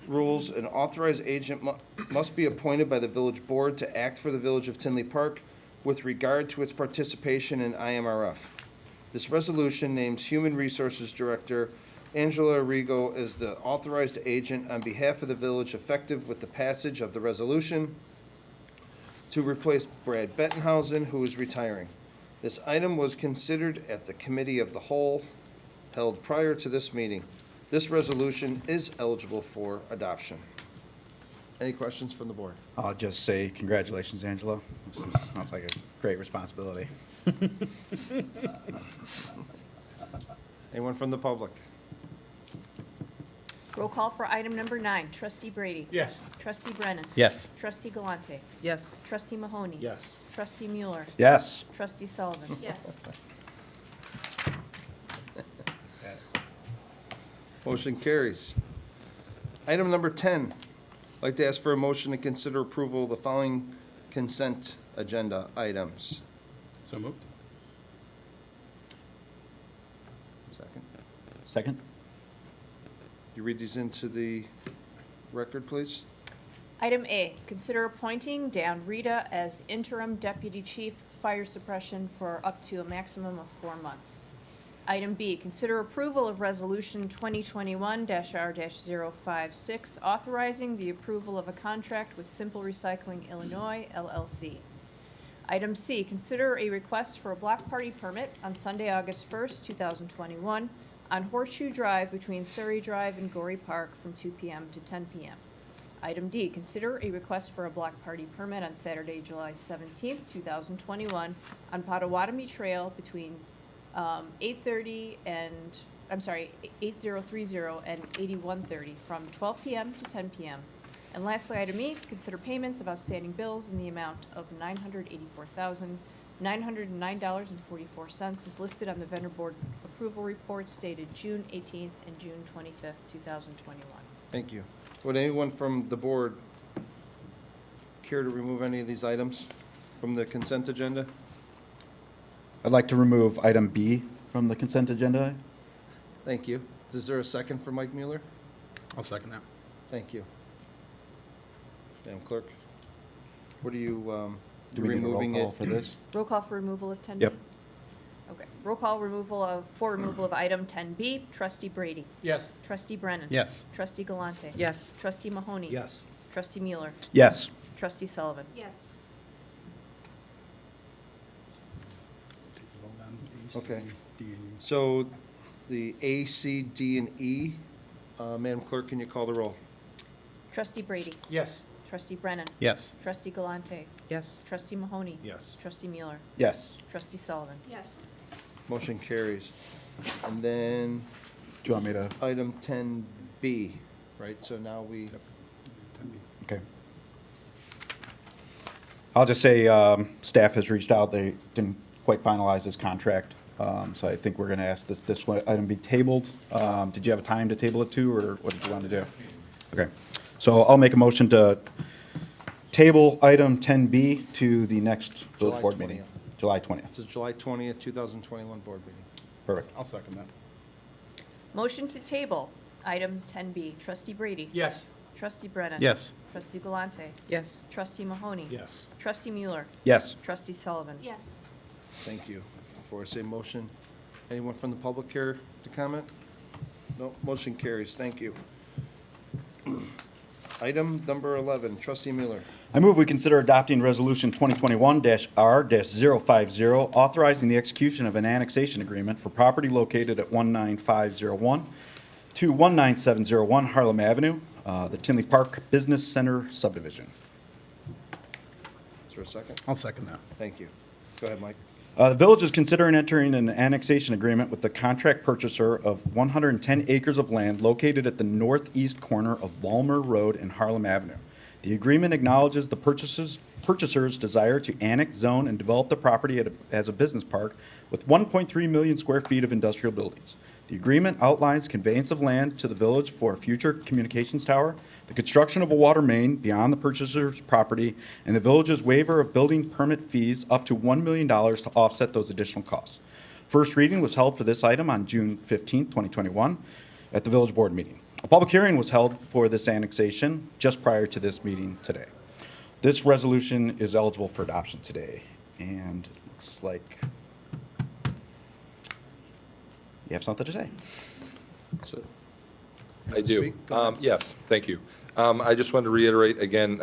rules, an authorized agent must be appointed by the village board to act for the Village of Tinley Park with regard to its participation in IMRF. This resolution names Human Resources Director Angela Arrigo as the authorized agent on behalf of the village, effective with the passage of the resolution, to replace Brad Bettenhausen, who is retiring. This item was considered at the Committee of the Whole held prior to this meeting. This resolution is eligible for adoption. Any questions from the board? I'll just say congratulations, Angela. This sounds like a great responsibility. Anyone from the public? Roll call for item number 9. Trustee Brady. Yes. Trustee Brennan. Yes. Trustee Galante. Yes. Trustee Mahoney. Yes. Trustee Mueller. Yes. Trustee Sullivan. Yes. Motion carries. Item number 10, I'd like to ask for a motion to consider approval of the following consent agenda items. So moved. Second. Second? You read these into the record, please? Item A, consider appointing Dan Rita as interim deputy chief fire suppression for up to a maximum of 4 months. Item B, consider approval of resolution 2021-R-056, authorizing the approval of a contract with Simple Recycling Illinois LLC. Item C, consider a request for a block party permit on Sunday, August 1st, 2021, on Horseshoe Drive between Surrey Drive and Gorey Park from 2 p.m. to 10 p.m. Item D, consider a request for a block party permit on Saturday, July 17th, 2021, on Potawatomi Trail between 8030 and 8130 from 12 p.m. to 10 p.m. And lastly, item E, consider payments of outstanding bills in the amount of $984,909.44 is listed on the vendor board approval report stated June 18th and June 25th, 2021. Thank you. Would anyone from the board care to remove any of these items from the consent agenda? I'd like to remove item B from the consent agenda. Thank you. Is there a second for Mike Mueller? I'll second that. Thank you. Madam Clerk, what are you Do we need a roll removing call it? for this? Roll call for removal of 10B? Yep. Okay. Roll call for removal of item 10B. Trustee Brady. Yes. Trustee Brennan. Yes. Trustee Galante. Yes. Trustee Mahoney. Yes. Trustee Mueller. Yes. Trustee Sullivan. Yes. Okay. So the A, C, D, and E, Madam Clerk, can you call the roll? Trustee Brady. Yes. Trustee Brennan. Yes. Trustee Galante. Yes. Trustee Mahoney. Yes. Trustee Mueller. Yes. Trustee Sullivan. Yes. Motion carries. And then Do you want me to? item 10B, right? So now we, Okay. I'll just say, staff has reached out. They didn't quite finalize this contract. So I think we're going to ask this one item be tabled. Did you have a time to table it to, or what did you want to do? Okay. So I'll make a motion to table item 10B to the next July village board meeting. 20th. July 20th. this is July 20th, 2021 board meeting. Perfect. I'll second that. Motion to table item 10B. Trustee Brady. Yes. Trustee Brennan. Yes. Trustee Galante. Yes. Trustee Mahoney. Yes. Trustee Mueller. Yes. Trustee Sullivan. Yes. Thank you. Before I say motion, anyone from the public care to comment? No, motion carries. Thank you. Item number 11, Trustee Mueller. I move we consider adopting Resolution 2021-R-050, authorizing the execution of an annexation agreement for property located at 19501 to 19701 Harlem Avenue, the Tinley Park Business Center subdivision. Is there a second? I'll second that. Thank you. Go ahead, Mike. The village is considering entering an annexation agreement with the contract purchaser of 110 acres of land located at the northeast corner of Walmer Road and Harlem Avenue. The agreement acknowledges the purchaser's desire to annex, zone, and develop the property as a business park with 1.3 million square feet of industrial buildings. The agreement outlines conveyance of land to the village for a future communications tower, the construction of a water main beyond the purchaser's property, and the village's waiver of building permit fees up to $1 million to offset those additional costs. First reading was held for this item on June 15, 2021, at the village board meeting. A public hearing was held for this annexation just prior to this meeting today. This resolution is eligible for adoption today, and it looks like you have something to say. So, I do. Speak. Go ahead. Yes, thank you. I just wanted to reiterate again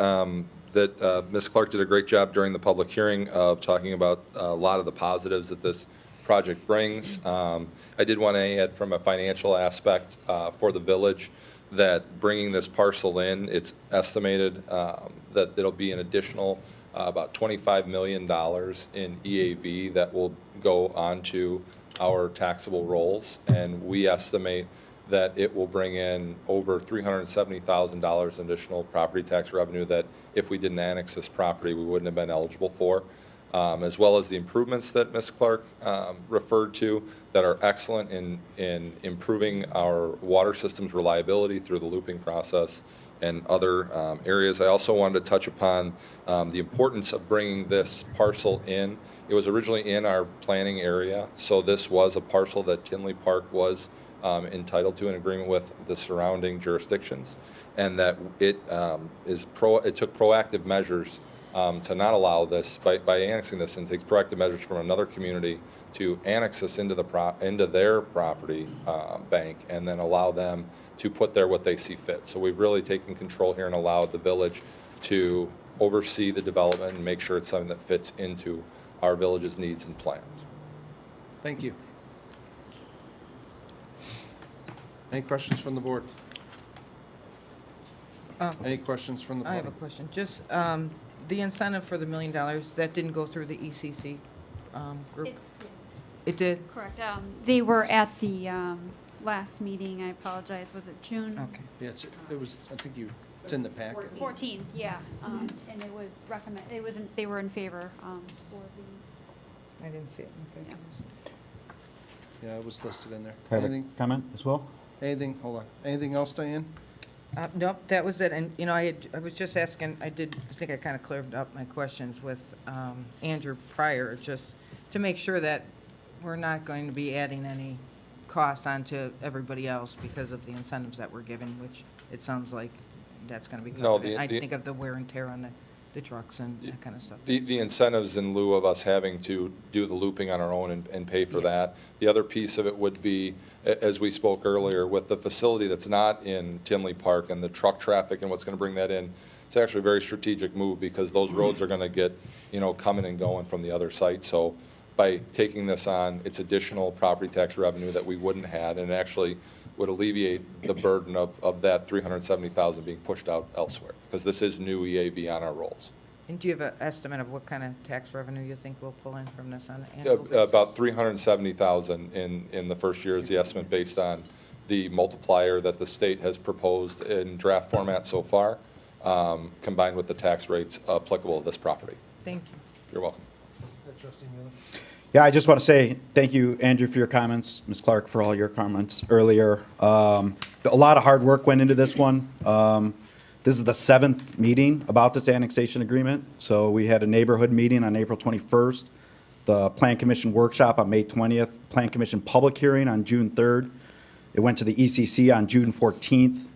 that Ms. Clark did a great job during the public hearing of talking about a lot of the positives that this project brings. I did want to add from a financial aspect for the village that bringing this parcel in, it's estimated that it'll be an additional about $25 million in EAV that will go onto our taxable rolls, and we estimate that it will bring in over $370,000 in additional property tax revenue that if we didn't annex this property, we wouldn't have been eligible for, as well as the improvements that Ms. Clark referred to that are excellent in improving our water system's reliability through the looping process and other areas. I also wanted to touch upon the importance of bringing this parcel in. It was originally in our planning area, so this was a parcel that Tinley Park was entitled to in agreement with the surrounding jurisdictions, and that it took proactive measures to not allow this, by annexing this, and takes proactive measures from another community to annex this into their property bank, and then allow them to put there what they see fit. So we've really taken control here and allowed the village to oversee the development and make sure it's something that fits into our village's needs and plans. Thank you. Any questions from the board? Any questions from the I have a public? question. Just the incentive for the $1 million, that didn't go through the ECC group? It did? Correct. They were at the last meeting. I apologize. Was it June? Okay. Yeah, it was, I think it's in the packet. 14th, yeah. And it was they were in favor for the. I didn't see it. Okay. Yeah, it was listed in there. I have a Anything, comment as well? hold on. Anything else, Diane? Nope, that was it. And, you know, I was just asking, I think I kind of cleared up my questions with Andrew prior, just to make sure that we're not going to be adding any costs onto everybody else because of the incentives that we're given, which it sounds like that's going to be No, covered. I think of the wear and tear on the trucks and that kind of stuff. The incentives in lieu of us having to do the looping on our own and pay for that. The other piece of it would be, as we spoke earlier, with the facility that's not in Tinley Park and the truck traffic and what's going to bring that in, it's actually a very strategic move because those roads are going to get, coming and going from the other site. So by taking this on, it's additional property tax revenue that we wouldn't have, and it actually would alleviate the burden of that $370,000 being pushed out elsewhere, because this is new EAV on our rolls. And do you have an estimate of what kind of tax revenue you think we'll pull in from this on an annual basis? About $370,000 in the first year is the estimate based on the multiplier that the state has proposed in draft format so far, combined with the tax rates applicable to this property. Thank you. You're welcome. Trustee Mueller? Yeah, I just want to say thank you, Andrew, for your comments, Ms. Clark, for all your comments earlier. A lot of hard work went into this one. This is the 7th meeting about this annexation agreement. So we had a neighborhood meeting on April 21st, the Plan Commission workshop on May 20th, Plan Commission public hearing on June 3rd. It went to the ECC on June 14th.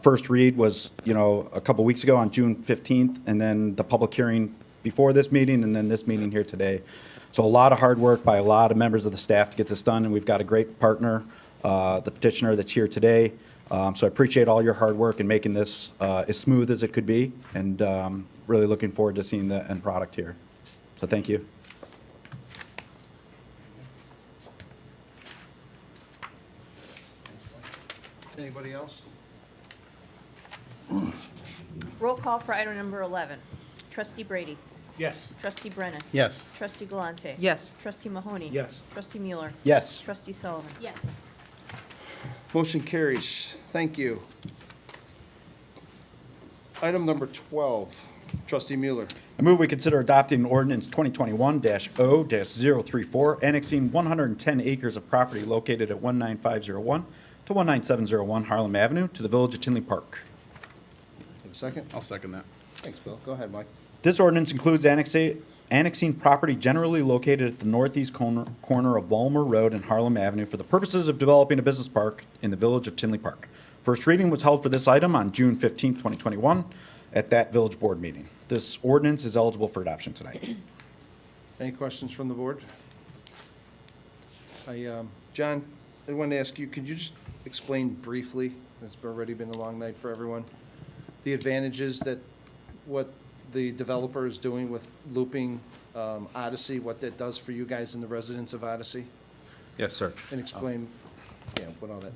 First read was, a couple weeks ago on June 15th, and then the public hearing before this meeting, and then this meeting here today. So a lot of hard work by a lot of members of the staff to get this done, and we've got a great partner, the petitioner that's here today. So I appreciate all your hard work in making this as smooth as it could be, and really looking forward to seeing the end product here. So thank you. Anybody else? Roll call for item number 11. Trustee Brady. Yes. Trustee Brennan. Yes. Trustee Galante. Yes. Trustee Mahoney. Yes. Trustee Mueller. Yes. Trustee Sullivan. Yes. Motion carries. Thank you. Item number 12, Trustee Mueller. I move we consider adopting ordinance 2021-0-034, annexing 110 acres of property located at 19501 to 19701 Harlem Avenue to the Village of Tinley Park. Have a second? I'll second that. Thanks, Bill. Go ahead, Mike. This ordinance includes annexing property generally located at the northeast corner of Vollmer Road and Harlem Avenue for the purposes of developing a business park in the Village of Tinley Park. First reading was held for this item on June 15, 2021, at that Village Board meeting. This ordinance is eligible for adoption tonight. Any questions from the board? John, I wanted to ask you, could you just explain briefly, it's already been a long night for everyone, the advantages that what the developer is doing with looping Odyssey, what that does for you guys and the residents of Odyssey? Yes, sir. And explain, what all that.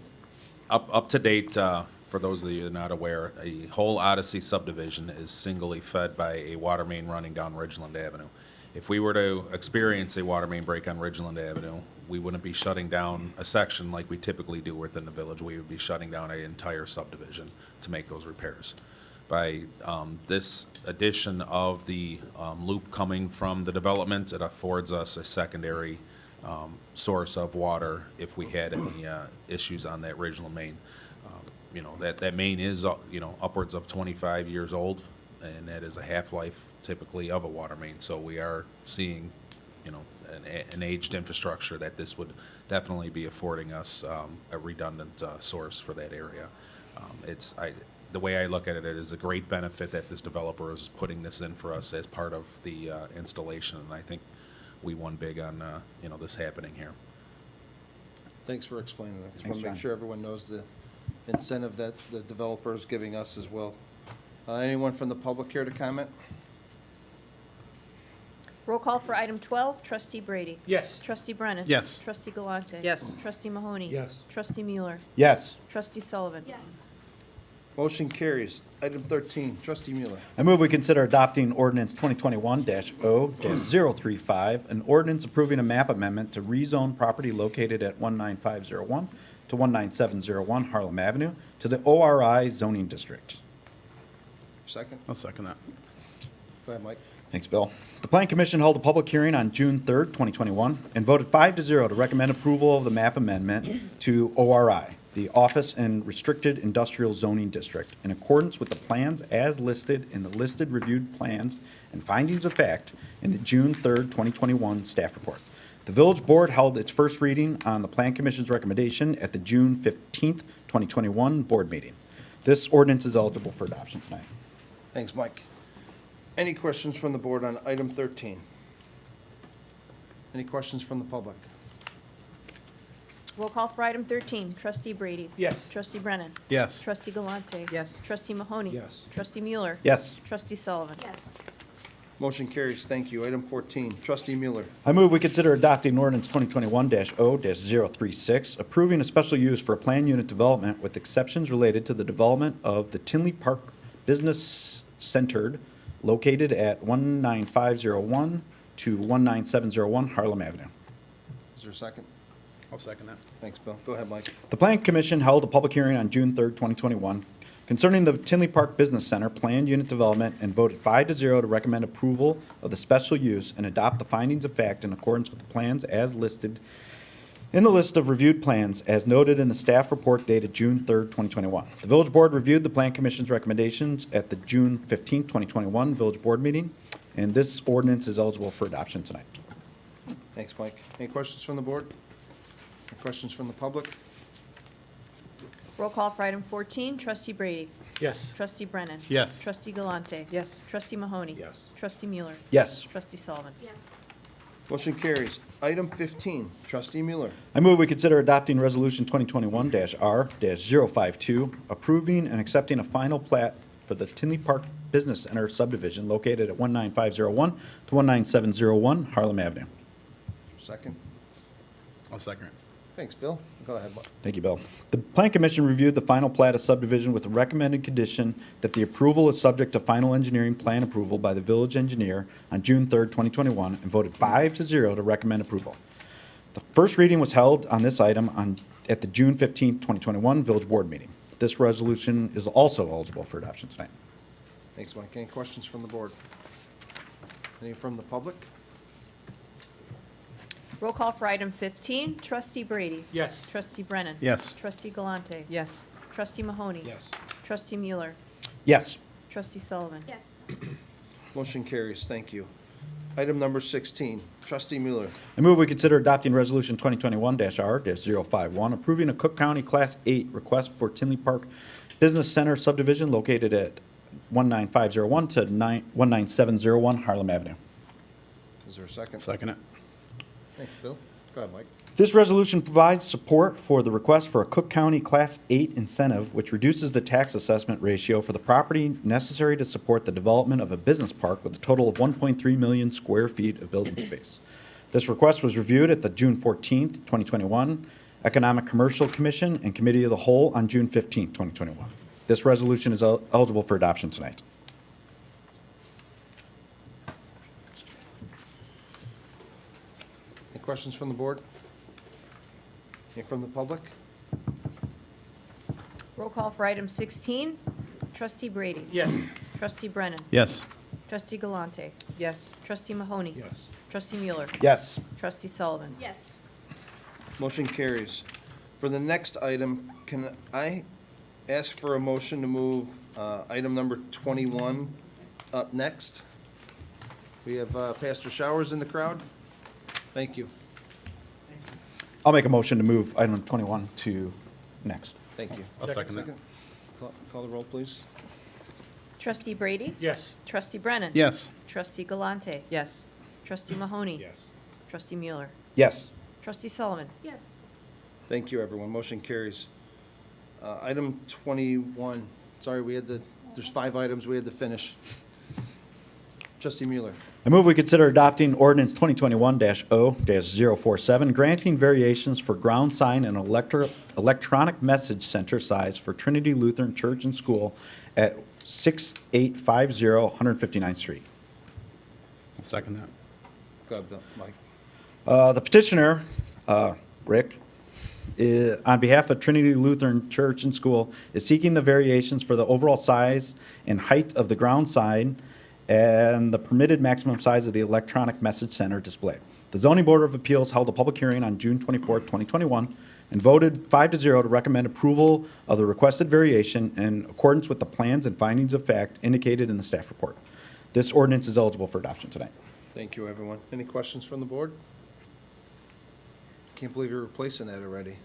Up to date, for those of you that are not aware, a whole Odyssey subdivision is singly fed by a water main running down Ridgeland Avenue. If we were to experience a water main break on Ridgeland Avenue, we wouldn't be shutting down a section like we typically do within the village. We would be shutting down an entire subdivision to make those repairs. By this addition of the loop coming from the development, it affords us a secondary source of water if we had any issues on that Ridgeland main. You know, that main is, you know, upwards of 25 years old, and that is a half-life typically of a water main. So we are seeing, you know, an aged infrastructure that this would definitely be affording us a redundant source for that area. The way I look at it is a great benefit that this developer is putting this in for us as part of the installation, and I think we won big on, you know, this happening here. Thanks for explaining that. Just Thanks, want to make John. sure everyone knows the incentive that the developer is giving us as well. Anyone from the public here to comment? Roll call for item 12, trustee Brady. Yes. Trustee Brennan. Yes. Trustee Galante. Yes. Trustee Mahoney. Yes. Trustee Mueller. Yes. Trustee Sullivan. Yes. Motion carries. Item 13, trustee Mueller. I move we consider adopting ordinance 2021-0-035, an ordinance approving a map amendment to rezone property located at 19501 to 19701 Harlem Avenue to the ORI zoning district. Second. I'll second that. Go ahead, Mike. Thanks, Bill. The Plan Commission held a public hearing on June 3rd, 2021, and voted 5-0 to recommend approval of the map amendment to ORI, the Office and Restricted Industrial Zoning District, in accordance with the plans as listed in the listed reviewed plans and findings of fact in the June 3rd, 2021 staff report. The Village Board held its first reading on the Plan Commission's recommendation at the June 15th, 2021 board meeting. This ordinance is eligible for adoption tonight. Thanks, Mike. Any questions from the board on item 13? Any questions from the public? Roll call for item 13, trustee Brady. Yes. Trustee Brennan. Yes. Trustee Galante. Yes. Trustee Mahoney. Yes. Trustee Mueller. Yes. Trustee Sullivan. Yes. Motion carries. Thank you. Item 14, trustee Mueller. I move we consider adopting ordinance 2021-0-036, approving a special use for a planned unit development with exceptions related to the development of the Tinley Park Business Centered located at 19501 to 19701 Harlem Avenue. Is there a second? I'll second that. Thanks, Bill. Go ahead, Mike. The Plan Commission held a public hearing on June 3rd, 2021, concerning the Tinley Park Business Center planned unit development and voted 5-0 to recommend approval of the special use and adopt the findings of fact in accordance with the plans as listed in the list of reviewed plans as noted in the staff report dated June 3rd, 2021. The Village Board reviewed the Plan Commission's recommendations at the June 15th, 2021 Village Board meeting, and this ordinance is eligible for adoption tonight. Thanks, Mike. Any questions from the board? Any questions from the public? Roll call for item 14, trustee Brady. Yes. Trustee Brennan. Yes. Trustee Galante. Yes. Trustee Mahoney. Yes. Trustee Mueller. Yes. Trustee Sullivan. Yes. Motion carries. Item 15, trustee Mueller. I move we consider adopting Resolution 2021-R-052, approving and accepting a final plat for the Tinley Park Business Center subdivision located at 19501 to 19701 Harlem Avenue. Second. I'll second it. Thanks, Bill. Go ahead, Mike. Thank you, Bill. The Plan Commission reviewed the final plat of subdivision with a recommended condition that the approval is subject to final engineering plan approval by the village engineer on June 3rd, 2021, and voted 5-0 to recommend approval. The first reading was held on this item at the June 15th, 2021 Village Board meeting. This resolution is also eligible for adoption tonight. Thanks, Mike. Any questions from the board? Any from the public? Roll call for item 15, trustee Brady. Yes. Trustee Brennan. Yes. Trustee Galante. Yes. Trustee Mahoney. Yes. Trustee Mueller. Yes. Trustee Sullivan. Yes. Motion carries. Thank you. Item number 16, trustee Mueller. I move we consider adopting Resolution 2021-R-051, approving a Cook County Class 8 request for Tinley Park Business Center subdivision located at 19501 to 19701 Harlem Avenue. Is there a second? Second it. Thanks, Bill. Go ahead, Mike. This resolution provides support for the request for a Cook County Class 8 incentive, which reduces the tax assessment ratio for the property necessary to support the development of a business park with a total of 1.3 million square feet of building space. This request was reviewed at the June 14th, 2021 Economic Commercial Commission and Committee of the Whole on June 15th, 2021. This resolution is eligible for adoption tonight. questions from the board? Any from the public? Roll call for item 16. Trustee Brady. Yes. Trustee Brennan. Yes. Trustee Galante. Yes. Trustee Mahoney. Yes. Trustee Mueller. Yes. Trustee Sullivan. Yes. Motion carries. For the next item, can I ask for a motion to move item number 21 up next? We have Pastor Showers in the crowd. Thank you. I'll make a motion to move item 21 to next. Thank you. I'll second that. Call the roll, please. Trustee Brady. Yes. Trustee Brennan. Yes. Trustee Galante. Yes. Trustee Mahoney. Yes. Trustee Mueller. Yes. Trustee Sullivan. Yes. Thank you, everyone. Motion carries. Item 21, sorry, there's 5 items we had to finish. Trustee Mueller. I move we consider adopting ordinance 2021-0-047, granting variations for ground sign and electronic message center size for Trinity Lutheran Church and School at 6850 159th Street. I'll second that. Go ahead, Bill. Mike. The petitioner, Rick, on behalf of Trinity Lutheran Church and School, is seeking the variations for the overall size and height of the ground sign and the permitted maximum size of the electronic message center display. The Zoning Board of Appeals held a public hearing on June 24, 2021, and voted 5-0 to recommend approval of the requested variation in accordance with the plans and findings of fact indicated in the staff report. This ordinance is eligible for adoption tonight. Thank you, everyone. Any questions from the board? Can't believe you're replacing that already.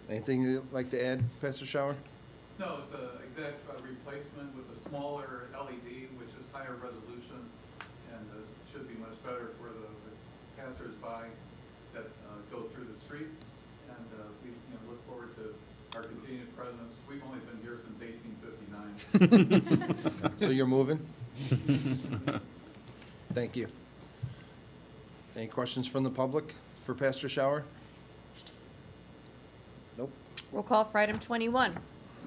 Anything you'd like to add, Pastor Shower? No, it's an exact replacement with a smaller LED, which is higher resolution, and should be much better for the passers-by that go through the street. And we look forward to our continued presence. We've only been here since 1859. So you're moving? Thank you. Any questions from the public for Pastor Shower? Nope. Roll call for item 21.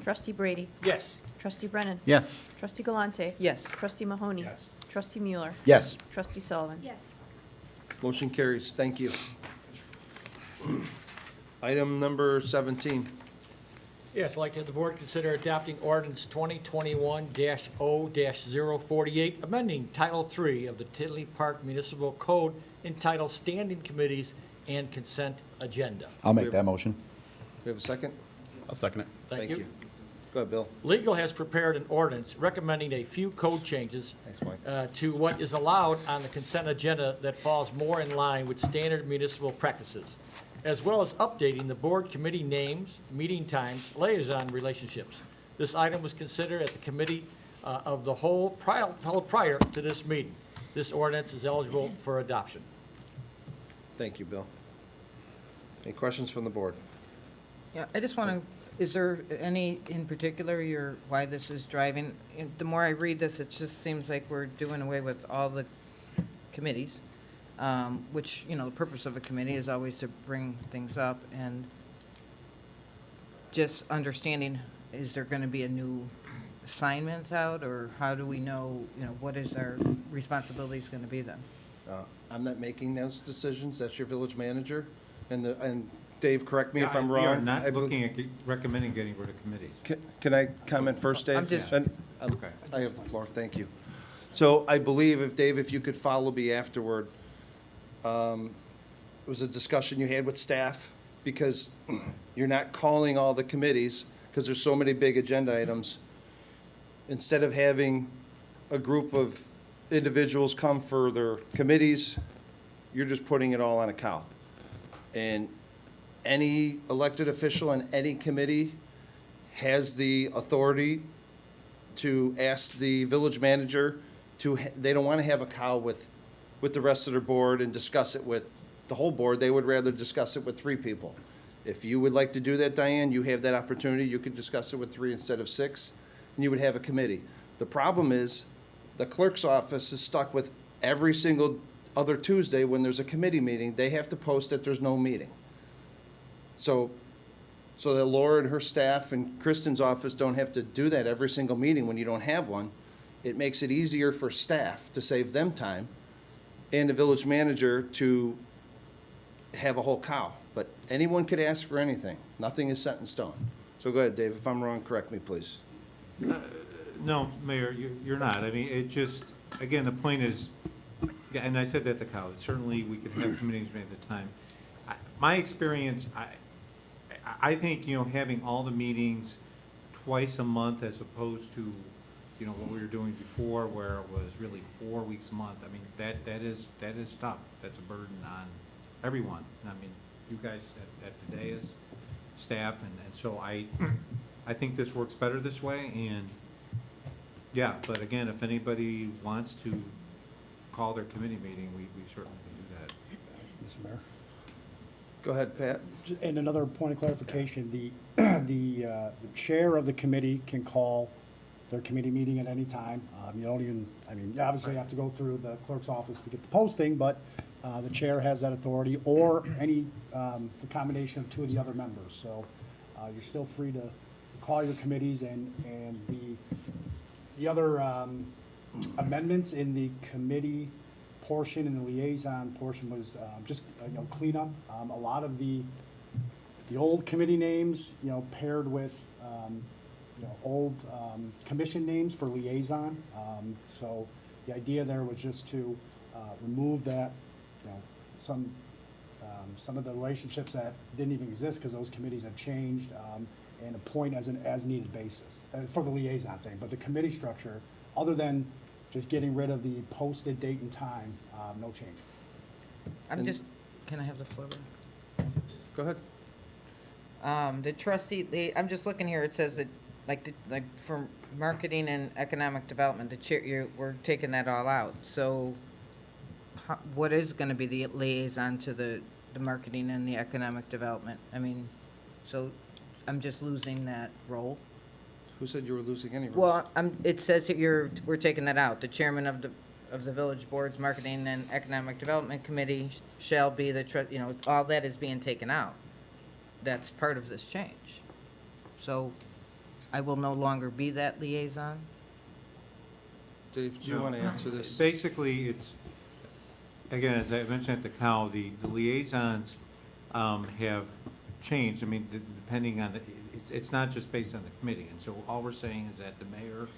Trustee Brady. Yes. Trustee Brennan. Yes. Trustee Galante. Yes. Trustee Mahoney. Yes. Trustee Mueller. Yes. Trustee Sullivan. Yes. Motion carries. Thank you. Item number 17. Yes, I'd like to have the board consider adopting ordinance 2021-0-048, amending Title III of the Tinley Park Municipal Code entitled Standing Committees and Consent Agenda. I'll make that motion. We have a second? I'll second it. Thank you. Go ahead, Bill. Legal has prepared an ordinance recommending a few code changes Thanks, Mike. to what is allowed on the consent agenda that falls more in line with standard municipal practices, as well as updating the board committee names, meeting times, liaison relationships. This item was considered at the committee of the whole prior to this meeting. This ordinance is eligible for adoption. Thank you, Bill. Any questions from the board? Yeah, I just want to, is there any in particular why this is driving? The more I read this, it just seems like we're doing away with all the committees, which, the purpose of a committee is always to bring things up, and just understanding, is there going to be a new assignment out, or how do we know, what is our responsibilities going to be then? I'm not making those decisions. That's your village manager. And Dave, correct me if I'm We are wrong. not I bel- looking at recommending getting rid of committees. Can I comment first, Dave? I'm just- Okay. I have the floor, thank you. So I believe if you could follow me afterward, it was a discussion you had with staff, because you're not calling all the committees, because there's so many big agenda items. Instead of having a group of individuals come for their committees, you're just putting it all on a cow. And any elected official in any committee has the authority to ask the village manager they don't want to have a cow with the rest of their board and discuss it with the whole board. They would rather discuss it with 3 people. If you would like to do that, Diane, you have that opportunity. You could discuss it with 3 instead of 6, and you would have a committee. The problem is, the clerk's office is stuck with every single other Tuesday when there's a committee meeting, they have to post that there's no meeting. So that Laura and her staff and Kristen's office don't have to do that every single meeting when you don't have one. It makes it easier for staff to save them time. and the village manager to have a whole cow. But anyone could ask for anything. Nothing is set in stone. So go ahead, Dave. If I'm wrong, correct me, please. No, Mayor, you're not. I mean, it just, again, the point is, yeah, and I said that at the college, certainly we could have committees made at the time. My experience, I think, you know, having all the meetings twice a month as opposed to, you know, what we were doing before where it was really 4 weeks a month, I mean, that is tough. That's a burden on everyone. I mean, you guys at the day as staff, and so I think this works better this way, and yeah, but again, if anybody wants to call their committee meeting, we certainly can do that. Mr. Mayor. Go ahead, Pat. And another point of clarification, the chair of the committee can call their committee meeting at any time. You don't even, I mean, you obviously have to go through the clerk's office to get the posting, but the chair has that authority, or any, the combination of two of the other members. So you're still free to call your committees, and the other amendments in the committee portion and the liaison portion was just, you know, cleanup. A lot of the old committee names, you know, paired with, you know, old commission names for liaison. So the idea there was just to remove that, you know, some of the relationships that didn't even exist because those committees have changed, and appoint as an as-needed basis for the liaison thing. But the committee structure, other than just getting rid of the posted date and time, no change. Can I have the floor back? Go ahead. The trustee, I'm just looking here, it says that, like for marketing and economic development, the chair, we're taking that all out. So what is gonna be the liaison to the marketing and the economic development? I mean, so I'm just losing that role? Who said you were losing any roles? Well, it says that we're taking that out. The chairman of the village board's marketing and economic development committee shall be you know, all that is being taken out. That's part of this change. So I will no longer be that liaison? Dave, do you want to answer this? Basically, it's, again, as I mentioned at the cow, the liaisons have changed. I mean, depending on it's not just based on the committee. And so all we're saying is that the mayor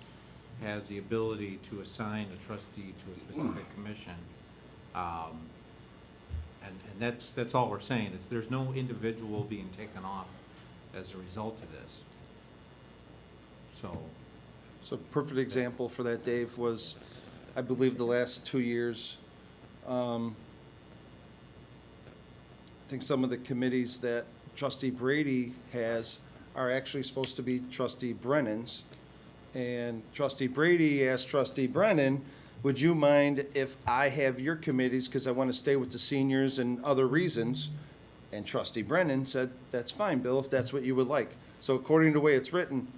has the ability to assign a trustee to a specific commission. And that's all we're saying. There's no individual being taken off as a result of this. So perfect example for that, Dave, was, I believe, the last 2 years. I think some of the committees that Trustee Brady has are actually supposed to be Trustee Brennan's. And Trustee Brady asked Trustee Brennan, would you mind if I have your committees because I want to stay with the seniors and other reasons? And Trustee Brennan said, that's fine, Bill, if that's what you would like. So according to the way it's written,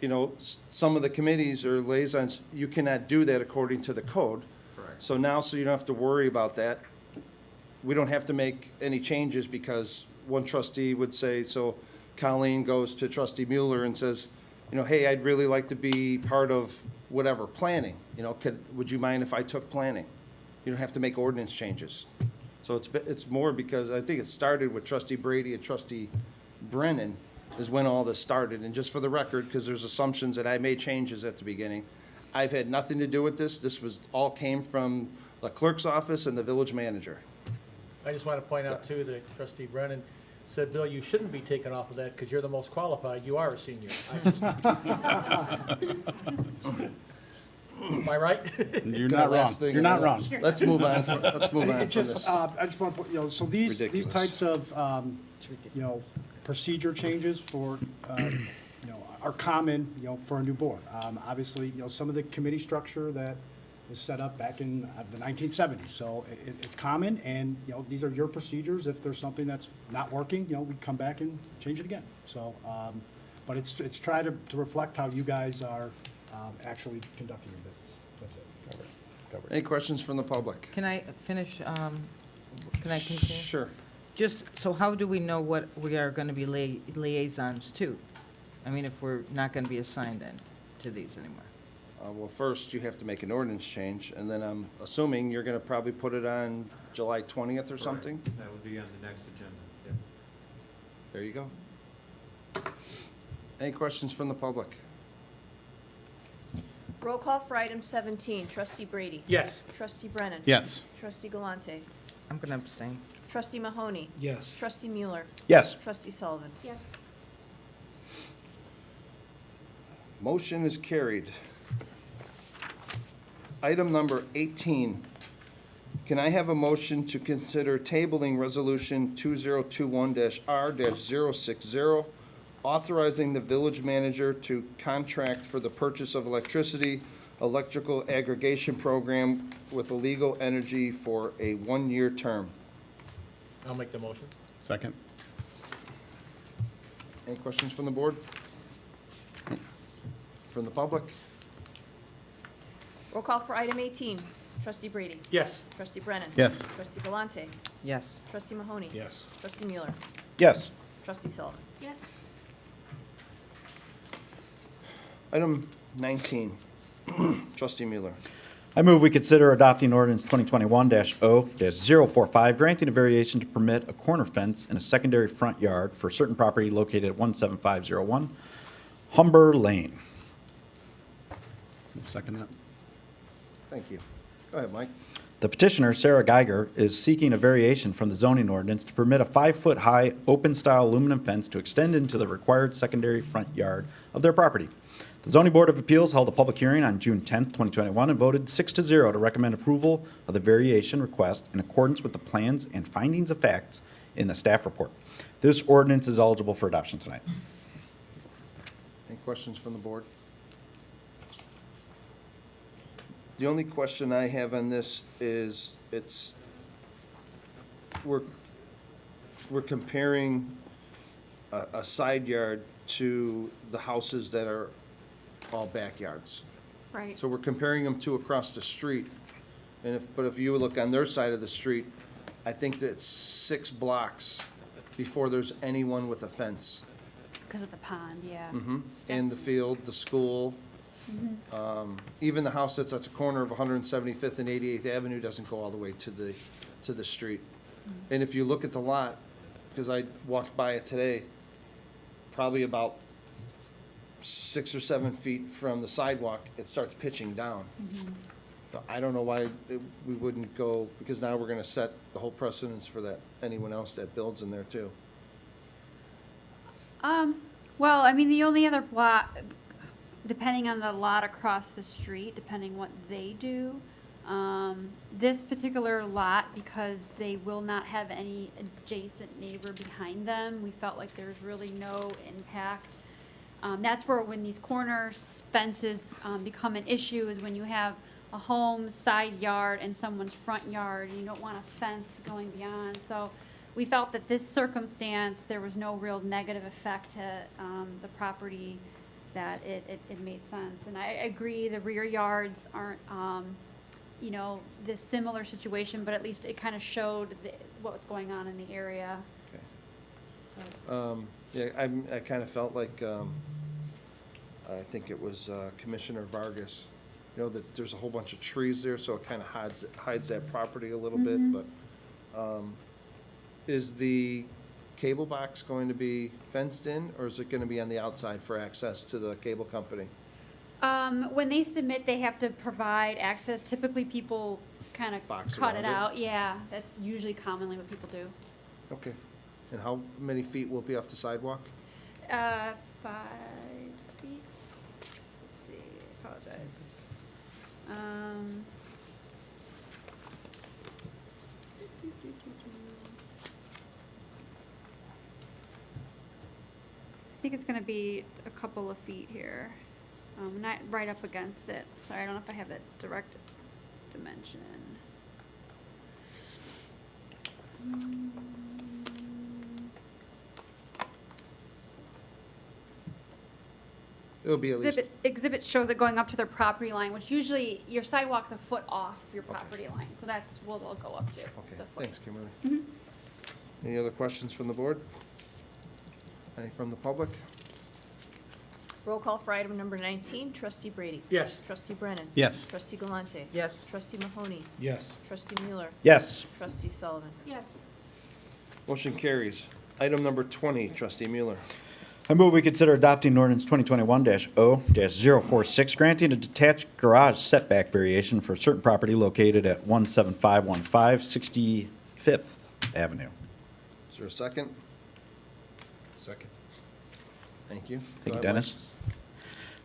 you know, some of the committees or liaisons, you cannot do that according to the code. Correct. So now, so you don't have to worry about that. We don't have to make any changes because one trustee would say, so Colleen goes to Trustee Mueller and says, you know, hey, I'd really like to be part of whatever, planning. You know, would you mind if I took planning? You don't have to make ordinance changes. So it's more because I think it started with Trustee Brady and Trustee Brennan is when all this started. And just for the record, because there's assumptions that I made changes at the beginning, I've had nothing to do with this. This was, all came from the clerk's office and the village manager. I just want to point out, too, that Trustee Brennan said, Bill, you shouldn't be taken off of that because you're the most qualified. You are a senior. Am I right? You're not wrong. You're not wrong. Let's move on. Let's move on from It just, this. I just want to, you know, so these Ridiculous. types of, you know, procedure changes for, you know, are common, you know, for a new board. Obviously, you know, some of the committee structure that was set up back in the 1970s. So it's common, and, you know, these are your procedures. If there's something that's not working, you know, we come back and change it again. So, but it's try to reflect how you guys are actually conducting your business. That's it. Any questions from the public? Can I finish, can I continue? Sure. Just, so how do we know what we are going to be liaisons to? I mean, if we're not going to be assigned then to these anymore? Well, first, you have to make an ordinance change, and then I'm assuming you're gonna probably put it on July 20th or something? That would be on the next agenda. Yep. There you go. Any questions from the public? Roll call for item 17. Trustee Brady. Yes. Trustee Brennan. Yes. Trustee Galante. I'm going to abstain. Trustee Mahoney. Yes. Trustee Mueller. Yes. Trustee Sullivan. Yes. Motion is carried. Item number 18. Can I have a motion to consider tabling Resolution 2021-R-060, authorizing the village manager to contract for the purchase of electricity, electrical aggregation program with Illegal Energy for a one-year term? I'll make the motion. Second. Any questions from the board? From the public? Roll call for item 18. Trustee Brady. Yes. Trustee Brennan. Yes. Trustee Galante. Yes. Trustee Mahoney. Yes. Trustee Mueller. Yes. Trustee Sullivan. Yes. Item 19. Trustee Mueller. I move we consider adopting ordinance 2021-0-045, granting a variation to permit a corner fence in a secondary front yard for certain property located at 17501 Humber Lane. Second that. Thank you. Go ahead, Mike. The petitioner, Sarah Geiger, is seeking a variation from the zoning ordinance to permit a 5-foot-high, open-style aluminum fence to extend into the required secondary front yard of their property. The Zoning Board of Appeals held a public hearing on June 10th, 2021, and voted 6-0 to recommend approval of the variation request in accordance with the plans and findings of facts in the staff report. This ordinance is eligible for adoption tonight. Any questions from the board? The only question I have on this is, we're comparing a side yard to the houses that are all backyards. Right. So we're comparing them to across the street. But if you look on their side of the street, I think that it's 6 blocks before there's anyone with a fence. Because of the pond, yeah. And the field, the school. Even the house that's at the corner of 175th and 88th Avenue doesn't go all the way to the street. And if you look at the lot, because I walked by it today, probably about 6 or 7 feet from the sidewalk, it starts pitching down. So I don't know why we wouldn't go, because now we're gonna set the whole precedence for that, anyone else that builds in there too. Well, I mean, the only other lot, depending on the lot across the street, depending what they do, this particular lot, because they will not have any adjacent neighbor behind them, we felt like there's really no impact. That's where when these corner fences become an issue, is when you have a home side yard and someone's front yard, and you don't want a fence going beyond. So we felt that this circumstance, there was no real negative effect to the property, that it made sense. And I agree, the rear yards aren't, you know, this similar situation, but at least it kind of showed what was going on in the area. Yeah, I kind of felt like, I think it was Commissioner Vargas, you know, that there's a whole bunch of trees there, so it kind of hides that property a little bit, but, is the cable box going to be fenced in, or is it going to be on the outside for access to the cable company? When they submit, they have to provide access. Typically, people kind of Box cut around it it? out. Yeah, that's usually commonly what people do. Okay. And how many feet will be off the sidewalk? 5 feet. Let's see, apologize. I think it's gonna be a couple of feet here. Not right up against it. Sorry, I don't know if I have the direct dimension. It'll be at least, Exhibit shows it going up to their property line, which usually your sidewalk's a foot off your Okay. property line, so that's what they'll go up to. okay, the foot. thanks, Kimberly. Any other questions from the board? Any from the public? Roll call for item number 19, trustee Brady. Yes. Trustee Brennan. Yes. Trustee Galante. Yes. Trustee Mahoney. Yes. Trustee Mueller. Yes. Trustee Sullivan. Yes. Motion carries. Item number 20, trustee Mueller. I move we consider adopting ordinance 2021-0-046, granting a detached garage setback variation for certain property located at 17515 65th Avenue. Is there a second? Second. Thank you. Thank Go you, ahead, Dennis.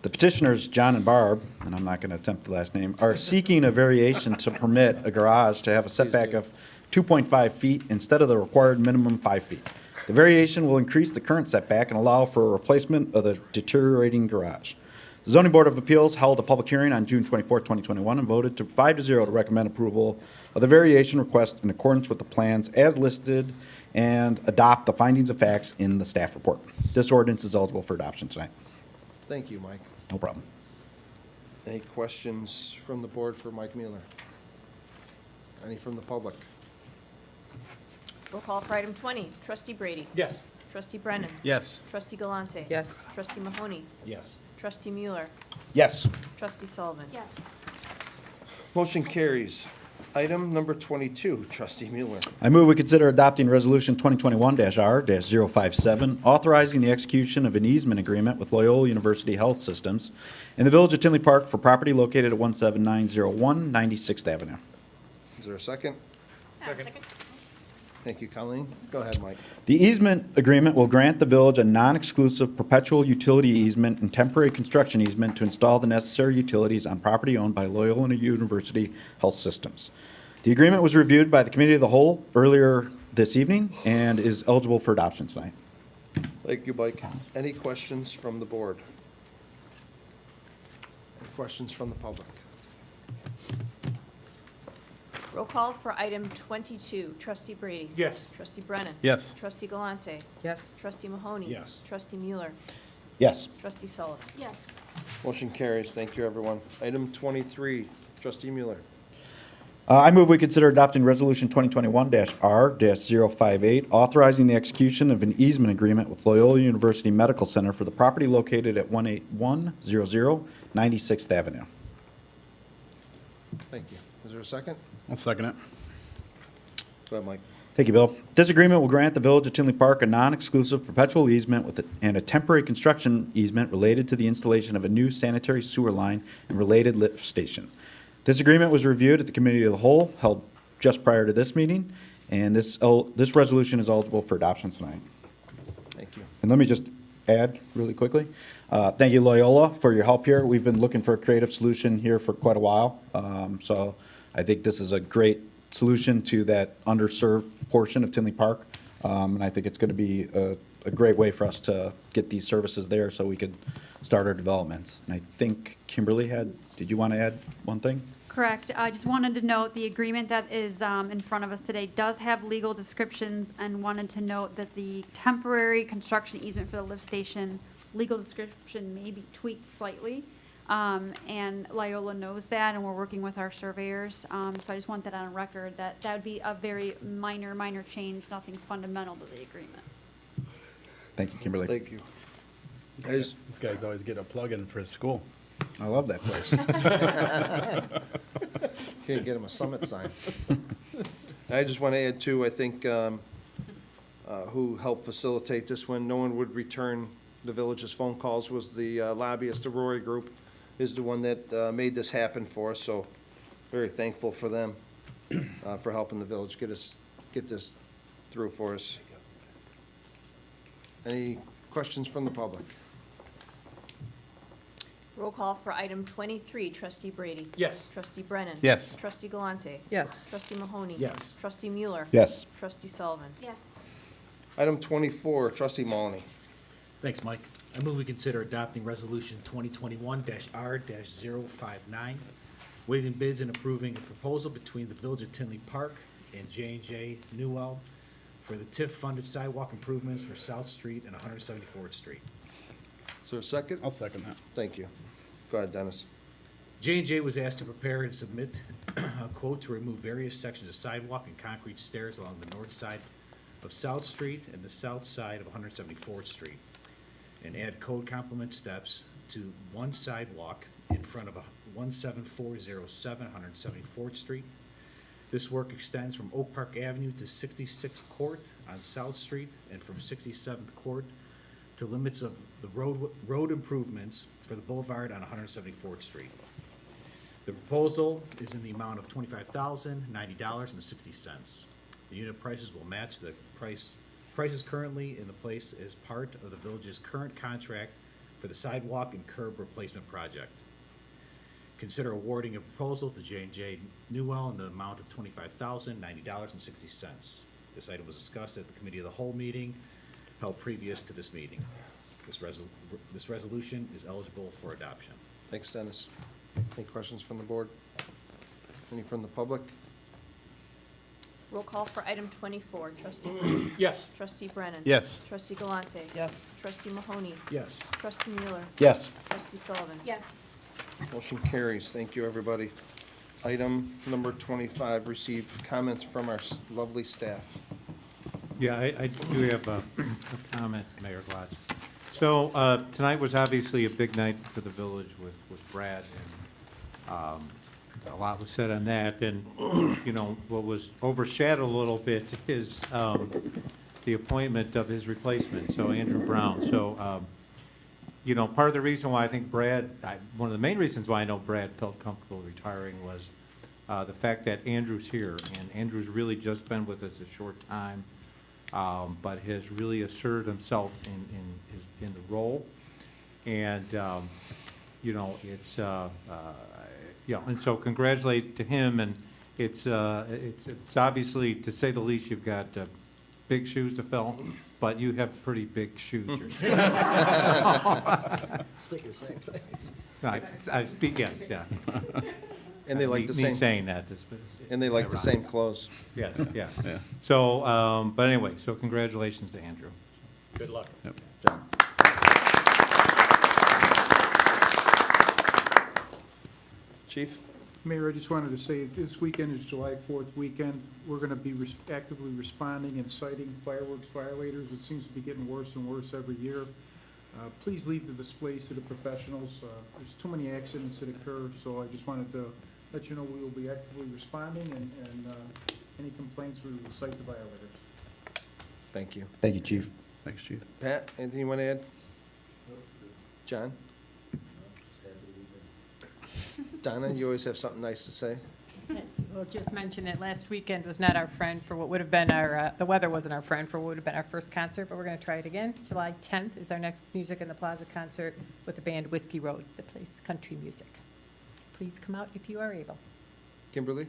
The petitioners, John and Barb, and I'm not going to attempt the last name, are seeking a variation to permit a garage to have a setback of 2.5 feet instead of the required minimum 5 feet. The variation will increase the current setback and allow for a replacement of the deteriorating garage. The Zoning Board of Appeals held a public hearing on June 24, 2021, and voted 5-0 to recommend approval of the variation request in accordance with the plans as listed and adopt the findings of facts in the staff report. This ordinance is eligible for adoption tonight. Thank you, Mike. No problem. Any questions from the board for Mike Mueller? Any from the public? Roll call for item 20, trustee Brady. Yes. Trustee Brennan. Yes. Trustee Galante. Yes. Trustee Mahoney. Yes. Trustee Mueller. Yes. Trustee Sullivan. Yes. Motion carries. Item number 22, trustee Mueller. I move we consider adopting Resolution 2021-R-057, authorizing the execution of an easement agreement with Loyola University Health Systems in the Village of Tinley Park for property located at 17901 96th Avenue. Is there a second? Second. Thank you, Colleen. Go ahead, Mike. The easement agreement will grant the village a non-exclusive perpetual utility easement and temporary construction easement to install the necessary utilities on property owned by Loyola University Health Systems. The agreement was reviewed by the Committee of the Whole earlier this evening and is eligible for adoption tonight. Thank you, Mike. Any questions from the board? Any questions from the public? Roll call for item 22, trustee Brady. Yes. Trustee Brennan. Yes. Trustee Galante. Yes. Trustee Mahoney. Yes. Trustee Mueller. Yes. Trustee Sullivan. Yes. Motion carries. Thank you, everyone. Item 23, trustee Mueller. I move we consider adopting Resolution 2021-R-058, authorizing the execution of an easement agreement with Loyola University Medical Center for the property located at 18100 96th Avenue. Thank you. Is there a second? I'll second it. Go ahead, Mike. Thank you, Bill. This agreement will grant the Village of Tinley Park a non-exclusive perpetual easement and a temporary construction easement related to the installation of a new sanitary sewer line and related lift station. This agreement was reviewed at the Committee of the Whole held just prior to this meeting, and this resolution is eligible for adoption tonight. Thank you. And let me just add really quickly, thank you, Loyola, for your help here. We've been looking for a creative solution here for quite a while. So I think this is a great solution to that underserved portion of Tinley Park. And I think it's going to be a great way for us to get these services there so we could start our developments. And I think Kimberly did you want to add one thing? Correct. I just wanted to note the agreement that is in front of us today does have legal descriptions, and wanted to note that the temporary construction easement for the lift station, legal description may be tweaked slightly. And Loyola knows that, and we're working with our surveyors. So I just want that on record, that would be a very minor change, nothing fundamental to the agreement. Thank you, Kimberly. Thank you. This guy's always getting a plug-in for his school. I love that place. Can't get him a summit sign. I just want to add too, I think, who helped facilitate this when no one would return the village's phone calls was the lobbyist, the Rory Group, is the one that made this happen for us. So very thankful for them for helping the village get this through for us. Any questions from the public? Roll call for item 23, trustee Brady. Yes. Trustee Brennan. Yes. Trustee Galante. Yes. Trustee Mahoney. Yes. Trustee Mueller. Yes. Trustee Sullivan. Yes. Item 24, trustee Maloney. Thanks, Mike. I move we consider adopting Resolution 2021-R-059, waiving bids and approving a proposal between the Village of Tinley Park and J&J Newell for the TIF-funded sidewalk improvements for South Street and 174th Street. Is there a second? I'll second that. Thank you. Go ahead, Dennis. J&J was asked to prepare and submit a quote to remove various sections of sidewalk and concrete stairs along the north side of South Street and the south side of 174th Street. and add code complement steps to one sidewalk in front of 17407 174th Street. This work extends from Oak Park Avenue to 66th Court on South Street and from 67th Court to limits of the road improvements for the boulevard on 174th Street. The proposal is in the amount of $25,090.60. The unit prices will match the prices currently in the place as part of the village's current contract for the sidewalk and curb replacement project. Consider awarding a proposal to J&J Newell in the amount of $25,090.60. This item was discussed at the Committee of the Whole meeting held previous to this meeting. This resolution is eligible for adoption. Thanks, Dennis. Any questions from the board? Any from the public? Roll call for item 24. Trustee Green. Yes. Trustee Brennan. Yes. Trustee Galante. Yes. Trustee Mahoney. Yes. Trustee Mueller. Yes. Trustee Sullivan. Yes. Motion carries. Thank you, everybody. Item number 25, receive comments from our lovely staff. Yeah, I do have a comment, Mayor Glatz. So tonight was obviously a big night for the village with Brad, and a lot was said on that. And, you know, what was overshadowed a little bit is the appointment of his replacement, so Andrew Brown. So, you know, part of the reason why I think Brad, one of the main reasons why I know Brad felt comfortable retiring was the fact that Andrew's here, and Andrew's really just been with us a short time, but has really asserted himself in the role. And, you know, it's, yeah, and so congratulate to him, and it's obviously, to say the least, you've got big shoes to fill, but you have pretty big shoes yourself. Stick the same size. I speak, yes, yeah. And they like the same. Me saying that. And they like the same clothes. Yes, yeah. So, but anyway, so congratulations to Andrew. Good luck. John. Chief? Mayor, I just wanted to say, this weekend is July 4th weekend. We're going to be actively responding and citing fireworks violators. It seems to be getting worse and worse every year. Please leave the displays to the professionals. There's too many accidents that occur, so I just wanted to let you know we will be actively responding, and any complaints, we will cite the violators. Thank you. Thank you, Chief. Thanks, Chief. Pat, anything you want to add? John? Donna, you always have something nice to say. We'll just mention that last weekend was not our friend for what would have been our, the weather wasn't our friend for what would have been our first concert, but we're going to try it again. July 10th is our next Music in the Plaza concert with the band Whiskey Road that plays country music. Please come out if you are able. Kimberly?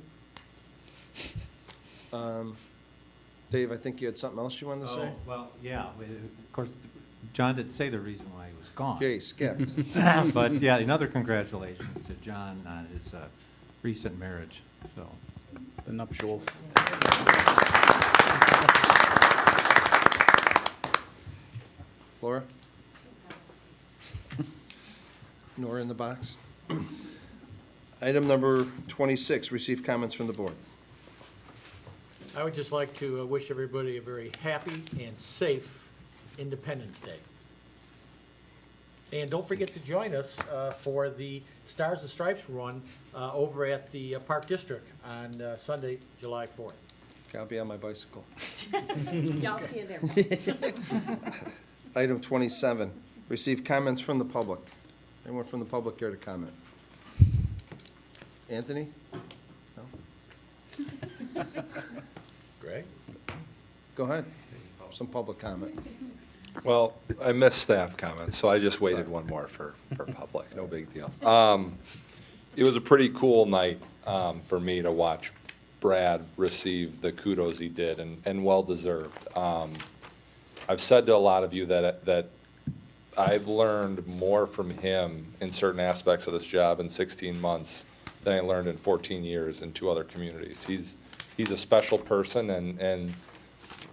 Dave, I think you had something else you wanted to say? Oh, well, yeah, of course, John did say the reason why he was gone. Yeah, he skipped. But, yeah, another congratulations to John on his recent marriage, so. The nuptials. Laura? Nora in the box? Item number 26, receive comments from the board. I would just like to wish everybody a very happy and safe Independence Day. And don't forget to join us for the Stars and Stripes run over at the Park District on Sunday, July 4th. Okay, I'll be on my bicycle. Y'all see you there. Item 27, receive comments from the public. Anyone from the public care to comment? Anthony? No? Greg? Go ahead. Some public comment. Well, I missed staff comments, so I just waited one more for public, no big deal. It was a pretty cool night for me to watch Brad receive the kudos he did, and well-deserved. I've said to a lot of you that I've learned more from him in certain aspects of this job in 16 months than I learned in 14 years in 2 other communities. He's a special person, and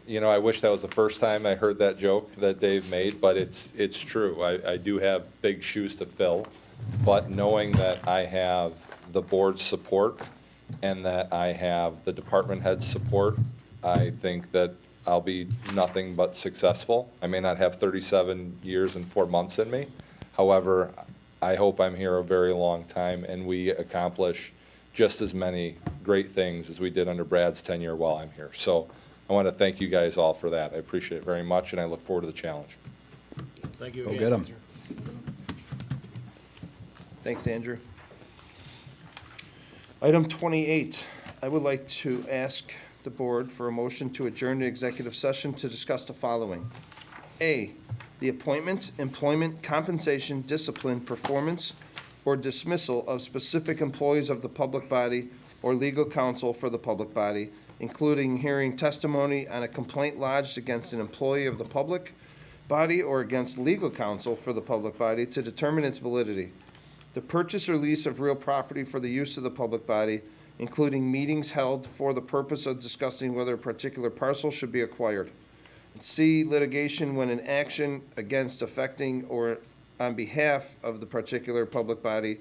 you know, I wish that was the first time I heard that joke that Dave made, but it's true. I do have big shoes to fill, but knowing that I have the board's support and that I have the department head's support, I think that I'll be nothing but successful. I may not have 37 years and 4 months in me. However, I hope I'm here a very long time and we accomplish just as many great things as we did under Brad's tenure while I'm here. So I want to thank you guys all for that. I appreciate it very much, and I look forward to the challenge. Thank you Go again. get 'em. Thanks, Andrew. Item 28, I would like to ask the board for a motion to adjourn the executive session to discuss the following. A, the appointment, employment, compensation, discipline, performance, or dismissal of specific employees of the public body or legal counsel for the public body, including hearing testimony on a complaint lodged against an employee of the public body or against legal counsel for the public body to determine its validity. The purchase or lease of real property for the use of the public body, including meetings held for the purpose of discussing whether a particular parcel should be acquired. C, litigation when an action against affecting or on behalf of the particular public body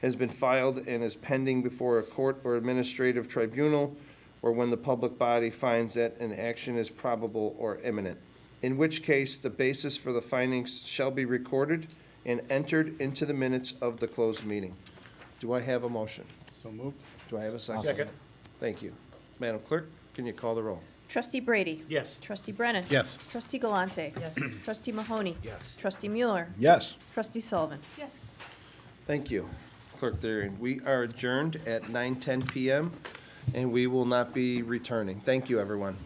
has been filed and is pending before a court or administrative tribunal, or when the public body finds that an action is probable or imminent, in which case the basis for the findings shall be recorded and entered into the minutes of the closed meeting. Do I have a motion? So moved. Do I have a second? Second. Thank you. Madam Clerk, can you call the roll? Trustee Brady. Yes. Trustee Brennan. Yes. Trustee Galante. Yes. Trustee Mahoney. Yes. Trustee Mueller. Yes. Trustee Sullivan. Yes. Thank you, Clerk Darian. We are adjourned at 9:10 PM, and we will not be returning. Thank you, everyone.